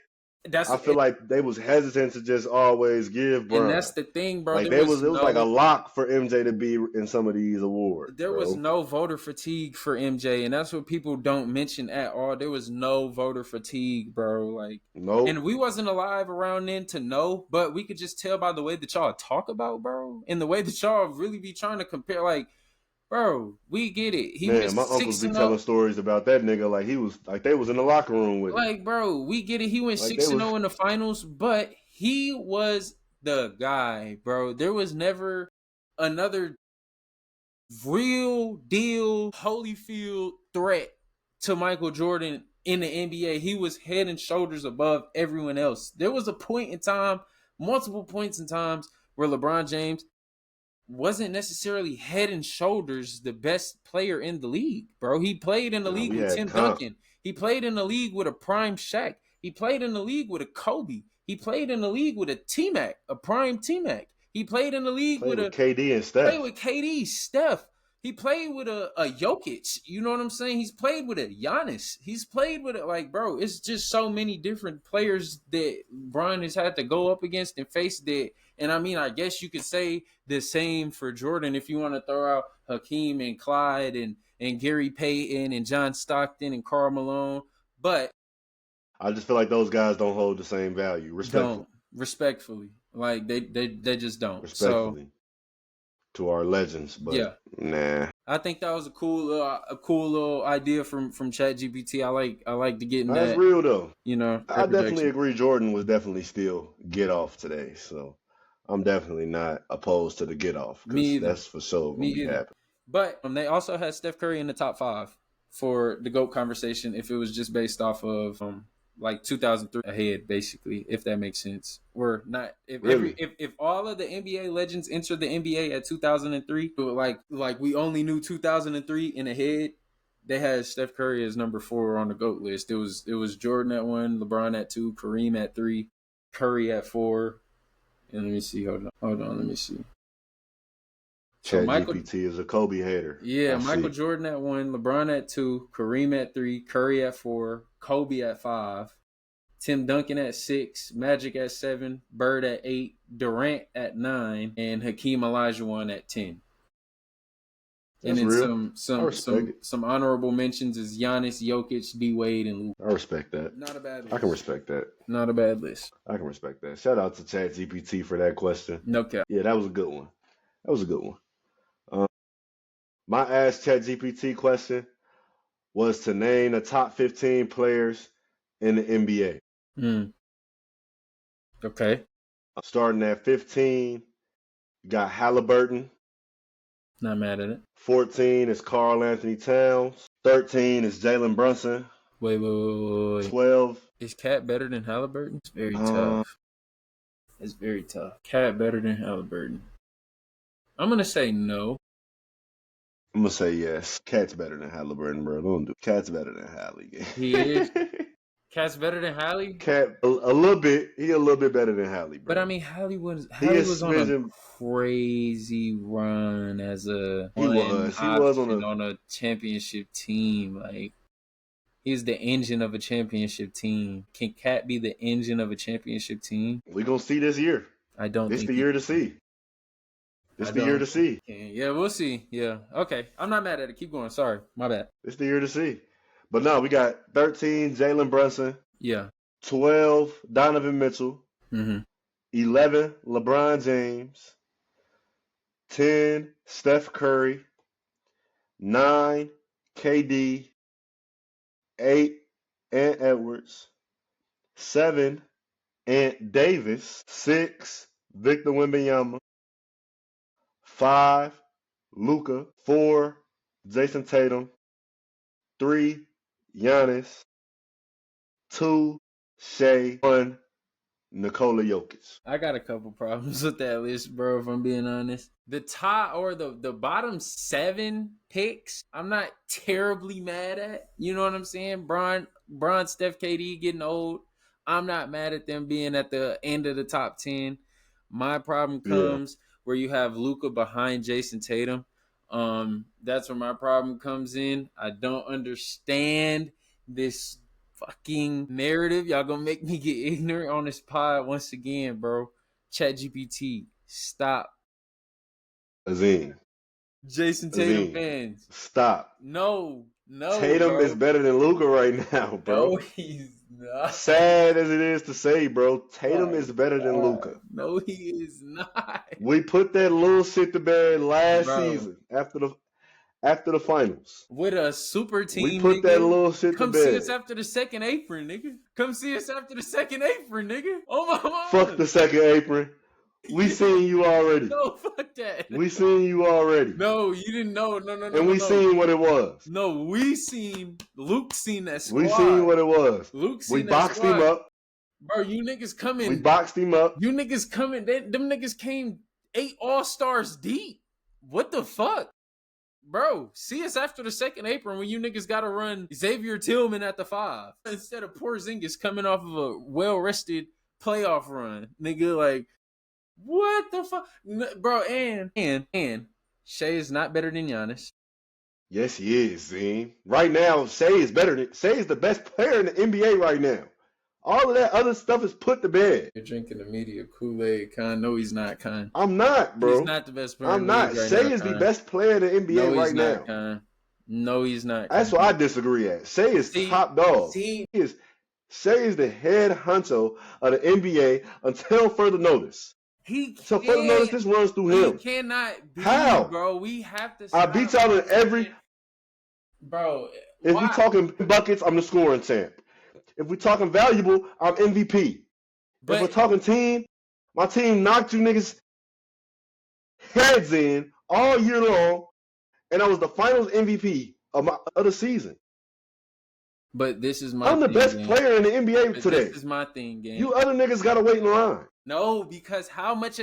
I feel like they was hesitant to just always give Bron. And that's the thing, bro. Like, it was like a lock for MJ to be in some of these awards. There was no voter fatigue for MJ, and that's what people don't mention at all. There was no voter fatigue, bro. Like, nope. And we wasn't alive around then to know, but we could just tell by the way that y'all talk about, bro, and the way that y'all really be trying to compare, like, bro, we get it. My uncles be telling stories about that nigga like he was like they was in the locker room with him. Like, bro, we get it. He went 6-0 in the finals, but he was the guy, bro. There was never another real deal Holyfield threat to Michael Jordan in the NBA. He was head and shoulders above everyone else. There was a point in time, multiple points in times, where LeBron James wasn't necessarily head and shoulders the best player in the league, bro. He played in the league with Tim Duncan. He played in the league with a prime Shaq. He played in the league with a Kobe. He played in the league with a T-Mac, a prime T-Mac. He played in the league with KD and Steph. Played with KD, Steph. He played with a Jokic. You know what I'm saying? He's played with a Giannis. He's played with it. Like, bro, it's just so many different players that Bron has had to go up against and face that. And I mean, I guess you could say the same for Jordan if you want to throw out Hakeem and Clyde and Gary Payton and John Stockton and Karl Malone. But I just feel like those guys don't hold the same value. Respectfully. Like, they just don't. Respectfully. So, to our legends, but yeah. Nah. I think that was a cool little idea from ChatGPT. I like to get in That's that. real though. You know, I definitely agree. Jordan was definitely still get off today, so I'm definitely not opposed to the get off. Me either. That's for sure going to happen. But they also had Steph Curry in the top 5 for the GOAT conversation if it was just based off of like 2003 ahead, basically, if that makes sense. We're not if all of the NBA legends entered the NBA at 2003, but like we only knew 2003 and ahead, they had Steph Curry as number 4 on the GOAT list. It was Jordan at 1, LeBron at 2, Kareem at 3, Curry at 4. And let me see. Hold on. Let me see. So Chat Michael, GPT is a Kobe hater. yeah, I Michael see. Jordan at 1, LeBron at 2, Kareem at 3, Curry at 4, Kobe at 5, Tim Duncan at 6, Magic at 7, Bird at 8, Durant at 9, and Hakeem Olajuwon at 10. And That's then real. I respect it. some honorable mentions is Giannis, Jokic, D Wade, and Luka. I respect that. Not a bad list. I can respect that. Not a bad list. I can respect that. Shout out to Chat GPT for that question. No cap. Yeah, that was a good one. That was a good one. My Ask Chat GPT question was to name the top 15 players in the NBA. Okay. Starting at 15, you got Halliburton. Not mad at it. 14 is Karl Anthony Towns. 13 is Jalen Brunson. Wait. 12. Is Cat better than Halliburton? It's very tough. It's very tough. Cat better than Halliburton. I'm going to say no. I'm going to say yes. Cat's better than Halliburton, bro. Don't do it. Cat's better than Hallie. He is. Cat's better than Hallie? Cat, a little bit. He a little bit better than Hallie, bro. But I mean, Hallie was on a crazy run as a he was on a championship team. Like, he's the engine of a championship team. Can Cat be the engine of a championship team? We're going to see this year. I don't This think the year to see. This the year to see. Yeah, we'll see. Yeah. Okay. I'm not mad at it. Keep going. Sorry. My bad. This the year to see. But no, we got 13, Jalen Brunson. Yeah. 12, Donovan Mitchell. 11, LeBron James. 10, Steph Curry. 9, KD. 8, Ant Edwards. 7, Ant Davis. 6, Victor Wembanyama. 5, Luka. 4, Jason Tatum. 3, Giannis. 2, Shea. 1, Nikola Jokic. I got a couple problems with that list, bro, if I'm being honest. The top or the bottom 7 picks, I'm not terribly mad at. You know what I'm saying? Bron, Steph, KD getting old. I'm not mad at them being at the end of the top 10. My problem comes where you have Luka behind Jason Tatum. That's where my problem comes in. I don't understand this fucking narrative. Y'all gonna make me get ignorant on this pod once again, bro. ChatGPT, stop. Azim. Jason Tatum fans, stop. No, Tatum bro. is better than Luka right now, bro. No, he's not. Sad as it is to say, bro, Tatum is better than Luka. No, he is not. We put that little shit to bed last season after the finals. With a super team, we put that little shit to bed. Come see us after the second apron, nigga. Come see us after the second apron, nigga. Oh my mama. Fuck the second apron. We seen you already. No, fuck that. We seen you already. No, you didn't know. No. And we seen what it was. No, Luke seen that squad. We seen what it was. Luke seen we boxed him up. Bro, you niggas coming. We boxed him up. You niggas coming. Them niggas came 8 All-Stars deep. What the fuck? Bro, see us after the second apron when you niggas got to run Xavier Tillman at the 5. Instead of Porzingis coming off of a well-rested playoff run. Nigga, like, what the fuck? Bro, and Shea is not better than Giannis. Yes, he is, Zine. Right now, Shea is the best player in the NBA right now. All of that other stuff is put to bed. You're drinking the media Kool-Aid, Con. No, he's not, Con. I'm not, bro. He's not the best player. I'm not. Shea is the best player in the NBA right now. Con. No, he's not. That's what I disagree at. Shea is top dog. Shea is the head honcho of the NBA until further notice. So further notice, this runs through him. He cannot be, how, bro. We have to. I beat y'all in every. Bro, if we talking buckets, I'm the scoring champ. If we talking valuable, I'm MVP. But if we're talking team, my team knocked you niggas heads in all year long, and I was the Finals MVP of the season. But this is my. I'm the best player in the NBA today. This is my thing, game. You other niggas gotta wait in line. No, because how much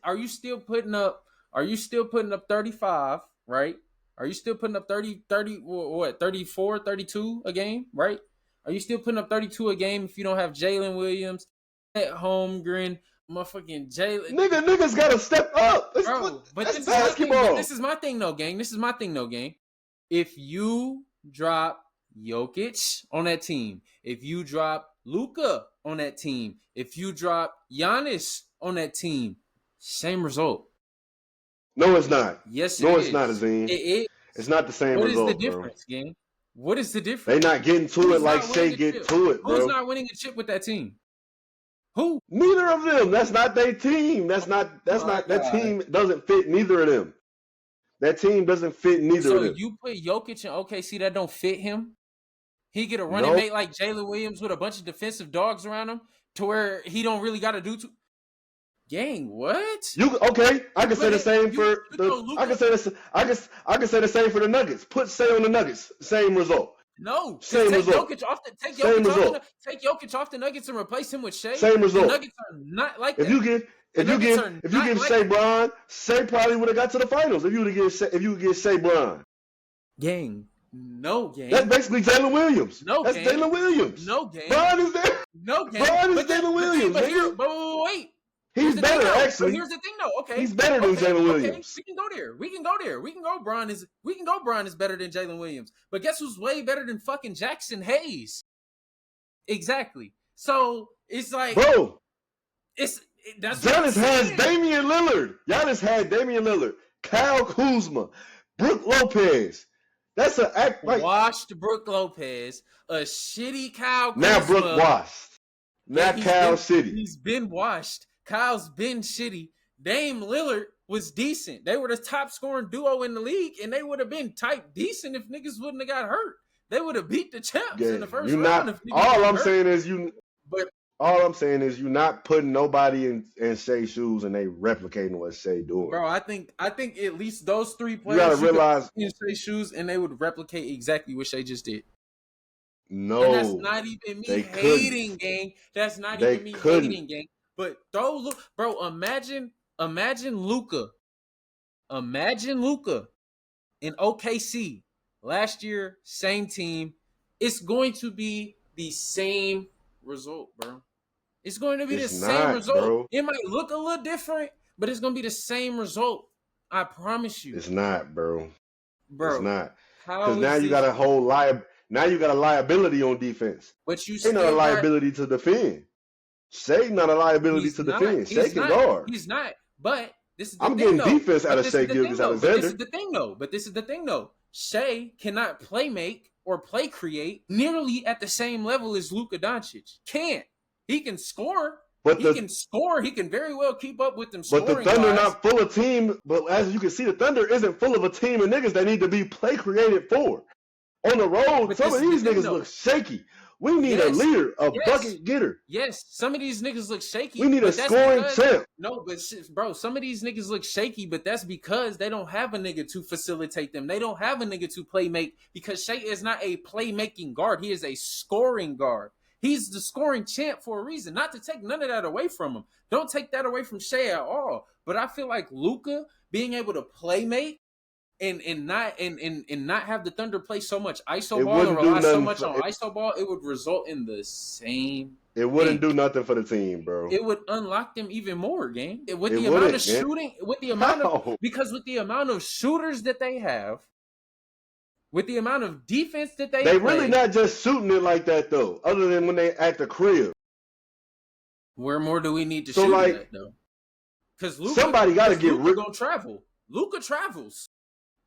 are you still putting up? Are you still putting up 35, right? Are you still putting up 30, 34, 32 a game, right? Are you still putting up 32 a game if you don't have Jalen Williams, Holmgren, Motherfucking Jalen. Niggas gotta step up. Bro, but That's this is my thing. But basketball. this is my thing, though, gang. This is my thing, though, gang. If you drop Jokic on that team, if you drop Luka on that team, if you drop Giannis on that team, same result. No, it's not. Yes, no, it it's is. not, Azim. It is. It's not the same What result, is the bro. difference, gang? What is the They difference? not getting to Who's it like not winning Shea a get chip? to it, bro. Who's not winning a chip with that team? Who? Neither of them. That's not their team. That's not that God. team doesn't fit neither of them. That team doesn't fit neither So of them. you put Jokic in OKC that don't fit him? He get a running No. mate like Jalen Williams with a bunch of defensive dogs around him to where he don't really got to do too. Gang, what? I can say the same for the. I can say this. I can say the same for the Nuggets. Put Shea on the Nuggets. Same result. No, Same take result. Jokic off the take Same Jokic off result. take Jokic off the Nuggets and replace him with Shea. Same result. The Nuggets are not like that. If you give Shea Bron, Shea probably would have got to the finals. If you would give Shea Bron. Gang. No game. That's basically Jalen Williams. No That's game. Jalen Williams. No game. Bron is there. No game. Bron is Jalen Williams. But wait. He's better, actually. But here's the thing, though. Okay, he's better than Jalen Williams. We can go there. We can go. Bron is better than Jalen Williams. But guess who's way better than fucking Jackson Hayes? Exactly. So it's like, bro. That's Giannis has Damian Lillard. Giannis had Damian Lillard, Kyle Kuzma, Brook Lopez. That's an act like washed Brook Lopez, a shitty Kyle Kuzma. Now Brook washed. Not Kyle City. He's been washed. Kyle's been shitty. Dame Lillard was decent. They were the top scoring duo in the league, and they would have been type decent if niggas wouldn't have got hurt. They would have beat the champs in the first round. All I'm saying is you not putting nobody in Shea's shoes and they replicating what Shea doing. Bro, I think at least those three players you gotta realize in Shea's shoes and they would replicate exactly what Shea just did. No, and that's not even me hating, gang. That's not even me hating, gang. But bro, imagine Luka. Imagine Luka in OKC last year, same team. It's going to be the same result, bro. It's going to be the same result. Bro. It might look a little different, but it's going to be the same result. I promise you. It's not, bro. Bro, it's not. Because now you got a whole Now you got a liability on defense. But you ain't not a liability to defend. Shea not a liability to defend. Shea can guard. He's not. But this is the I'm thing, getting defense out of Shea Gilgeous-Alexander. This is the thing, though. Shea cannot play make or play create nearly at the same level as Luka Doncic. Can't. He can score. He can very well keep up with them scoring. But the Thunder not full of team. But as you can see, the Thunder isn't full of a team of niggas that need to be play created for. On the road, some of these niggas look shaky. We need a leader, a bucket getter. Yes, some of these niggas look shaky. We need a scoring champ. No, but bro, some of these niggas look shaky, but that's because they don't have a nigga to facilitate them. They don't have a nigga to play make because Shea is not a playmaking guard. He is a scoring guard. He's the scoring champ for a reason. Not to take none of that away from him. Don't take that away from Shea at all. But I feel like Luka being able to play make and not have the Thunder play so much ISO ball or rely so much on ISO ball, it would result in the same. It wouldn't do nothing for the team, bro. It would unlock them even more, gang. With the amount of shooting, with the amount of shooters that they have, with the amount of defense that they really not just shooting it like that though. Other than when they at the crib. Where more do we need to shoot at though? Because somebody got to get Luka gonna travel. Luka travels.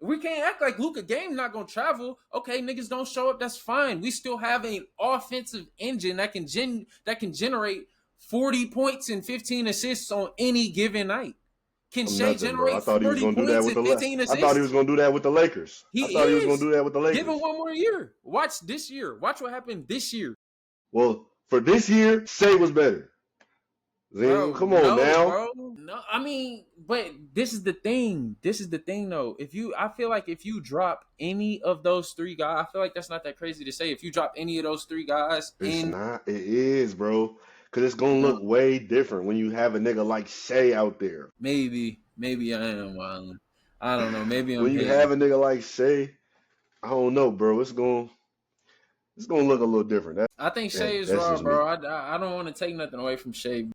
We can't act like Luka game not gonna travel. Okay, niggas don't show up. That's fine. We still have an offensive engine that can generate 40 points and 15 assists on any given night. Can Shea generate 40 points and 15 assists? I thought he was gonna do that with the Lakers. I thought he was gonna do that with the Lakers. Give him one more year. Watch this year. Watch what happened this year. Well, for this year, Shea was better. Bro, come on now. Bro. No, I mean, but this is the thing. Though. I feel like if you drop any of those three guys, I feel like that's not that crazy to say. If you drop any of those three guys, it's not. It is, bro. Because it's gonna look way different when you have a nigga like Shea out there. Maybe I am wilding. I don't know. Maybe when you have a nigga like Shea, I don't know, bro. It's gonna look a little different. I think Shea is raw, bro. I don't want to take nothing away from Shea.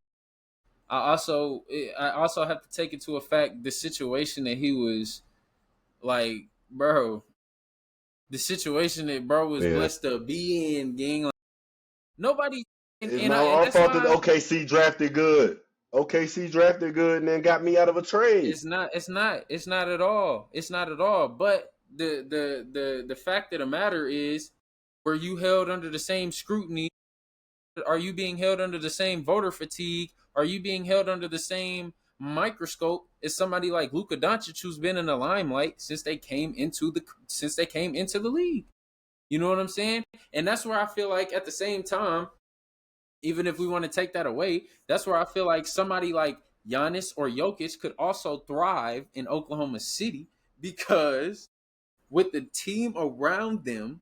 I also have to take into effect the situation that he was like, bro. The situation that bro was Yeah. blessed to be in, gang. Like, nobody, It's and not our that's fault that why OKC drafted good. OKC drafted good and then got me out of a trade. it's not at all. It's not at all. But the fact of the matter is, were you held under the same scrutiny? Are you being held under the same voter fatigue? Are you being held under the same microscope as somebody like Luka Doncic, who's been in the limelight since they came into the league? You know what I'm saying? And that's where I feel like at the same time, even if we want to take that away, that's where I feel like somebody like Giannis or Jokic could also thrive in Oklahoma City because with the team around them,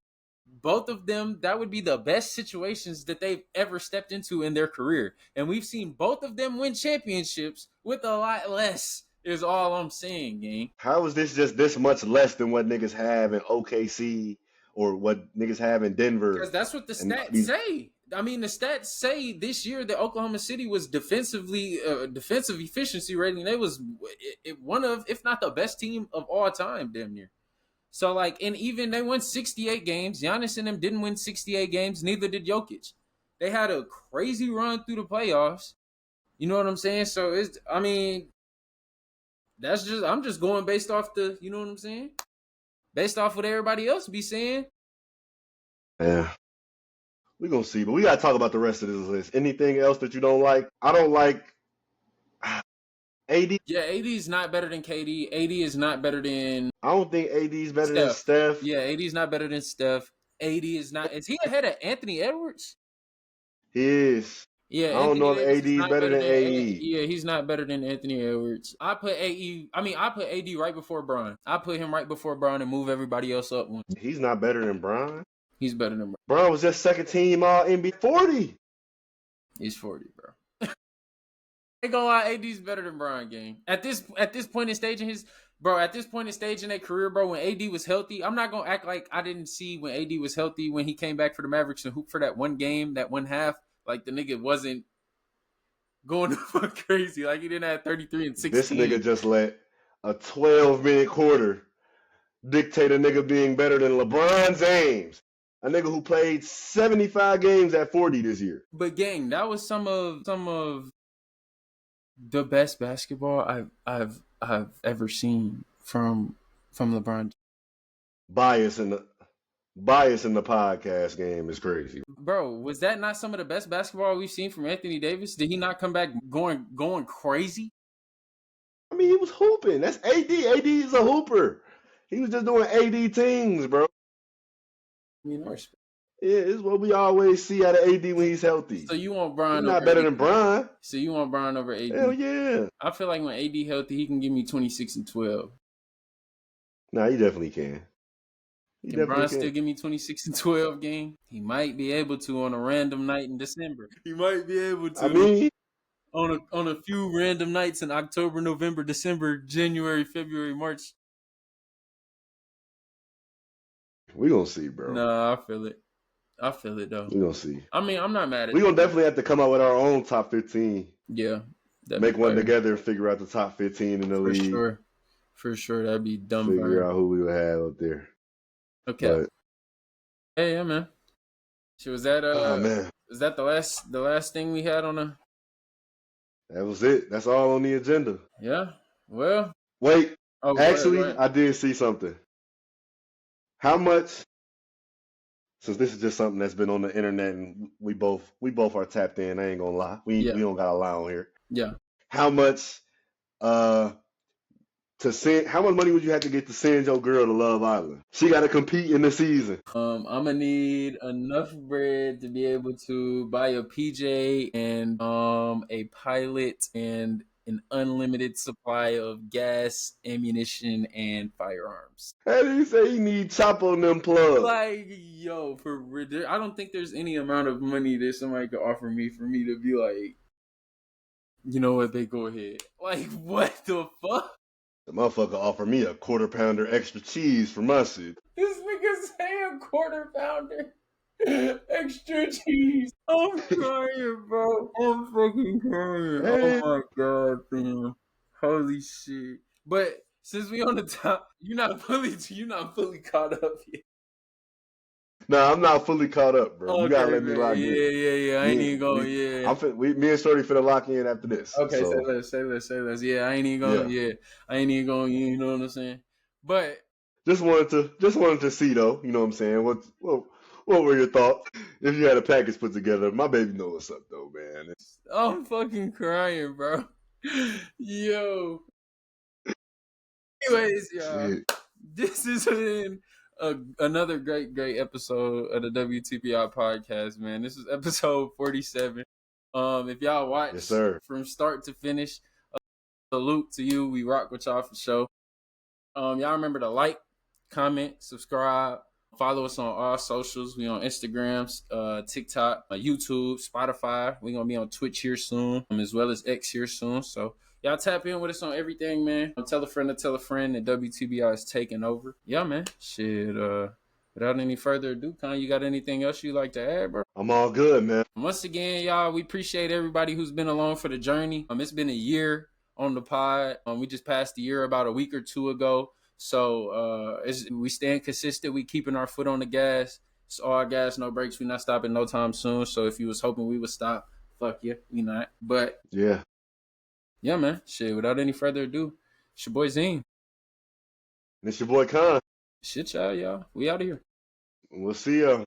both of them, that would be the best situations that they've ever stepped into in their career. And we've seen both of them win championships with a lot less, is all I'm saying, gang. How is this just this much less than what niggas have in OKC or what niggas have in Denver? Because that's what the And stats these say. I mean, the stats say this year that Oklahoma City was defensive efficiency rating. They was one of, if not the best team of all time, damn near. So like, and even they won 68 games. Giannis and them didn't win 68 games. Neither did Jokic. They had a crazy run through the playoffs. You know what I'm saying? So it's, I mean, I'm just going based off the, you know what I'm saying? Based off what everybody else be saying. yeah, we gonna see, but we gotta talk about the rest of this list. Anything else that you don't like? I don't like AD. Yeah, AD is not better than KD. AD is not better than I don't think AD is better than Steph. Steph. Yeah, AD is not better than Steph. AD is not. Is he ahead of Anthony Edwards? He is. Yeah, I don't Anthony know if Davis AD is is not better better than than. AE. Yeah, he's not better than Anthony Edwards. I put AD right before Bron. I put him right before Bron and move everybody else up one. He's not better than Bron. He's better than Bron. Bron was just second team all NBA 40. He's 40, bro. Ain't gonna lie, AD's better than Bron, gang. At this point in stage in his bro, at this point in stage in their career, bro, when AD was healthy, I'm not gonna act like I didn't see when AD was healthy when he came back for the Mavericks and hooped for that one game, that one half. Like the nigga wasn't going the fuck crazy. Like he didn't have 33 and This 16. nigga just let a 12-minute quarter dictate a nigga being better than LeBron James. A nigga who played 75 games at 40 this year. But gang, that was some of the best basketball I've ever seen from LeBron. Bias in the podcast game is crazy. Bro, was that not some of the best basketball we've seen from Anthony Davis? Did he not come back going crazy? I mean, he was hooping. That's AD. AD is a hooper. He was just doing AD things, bro. I mean, I respect. Yeah, it's what we always see out of AD when he's healthy. So you want He's Bron not over better AD? than Bron. So you want Bron over AD? Hell yeah. I feel like when AD healthy, he can give me 26 and 12. Nah, he definitely can. He Can Bron definitely still can. give me 26 and 12 game? He might be able to on a random night in December. He might be able to I mean, on a few random nights in October, November, December, January, February, March. we gonna see, bro. Nah, I feel it. I feel it though. We gonna see. I mean, I'm not mad at We it. gonna definitely have to come out with our own top 15. Yeah. Make one fire. together and figure out the top 15 in the For league. sure. For sure. That'd be dumb. Figure fire. out who we would have up there. Okay. But, Hey, yeah, man. So was that oh man, is that the last thing we had on the? that was it. That's all on the agenda. Yeah. Well. Wait, Oh, actually, go ahead. I did see something. How much? Since this is just something that's been on the internet and we both are tapped in. I ain't gonna lie. We don't gotta lie on here. Yeah. How much? To send, how much money would you have to get to send your girl to Love Island? She got to compete in the season. I'm gonna need enough bread to be able to buy a PJ and a pilot and an unlimited supply of gas, ammunition, and firearms. How do you say you need chop on them plugs? Like, yo, for real, I don't think there's any amount of money that somebody could offer me for me to be like, you know what, they go ahead. Like, what the fuck? The motherfucker offered me a quarter pounder extra cheese for mustard. This nigga's saying quarter pounder. Extra cheese. I'm crying, bro. I'm fucking crying. Oh Hey. my god, man. Holy shit. But since we on the top, you're not fully caught up yet. Nah, I'm not fully caught up, bro. You Okay, gotta let me man. lock in. Yeah. I ain't even going. Yeah. Me and Shorty finna lock in after this. Okay, say So less. Yeah, I ain't even going. yeah, Yeah, I ain't even going. You know what I'm saying? But just wanted to see though. You know what I'm saying? What were your thoughts if you had a package put together? My baby knows what's up though, man. I'm fucking crying, bro. Yo. Anyways, y'all, Shit. this has been another great episode of the WTPI podcast, man. This is episode 47. If y'all Yes, watch sir. from start to finish, salute to you. We rock with y'all for sure. Y'all remember to like, comment, subscribe, follow us on all socials. We on Instagram, TikTok, YouTube, Spotify. We gonna be on Twitch here soon, as well as X here soon. So y'all tap in with us on everything, man. Tell a friend to tell a friend that WTBI is taking over. Yeah, man. Shit. Without any further ado, Con, you got anything else you like to add, bro? I'm all good, man. Once again, y'all, we appreciate everybody who's been along for the journey. It's been a year on the pod. We just passed the year about a week or two ago. So we staying consistent. We keeping our foot on the gas. It's all gas, no brakes. We not stopping no time soon. So if you was hoping we would stop, fuck you, we not. But Yeah. yeah, man. Shit, without any further ado, it's your boy Zine. And it's your boy Khan. Shit, y'all. We out of here. We'll see ya.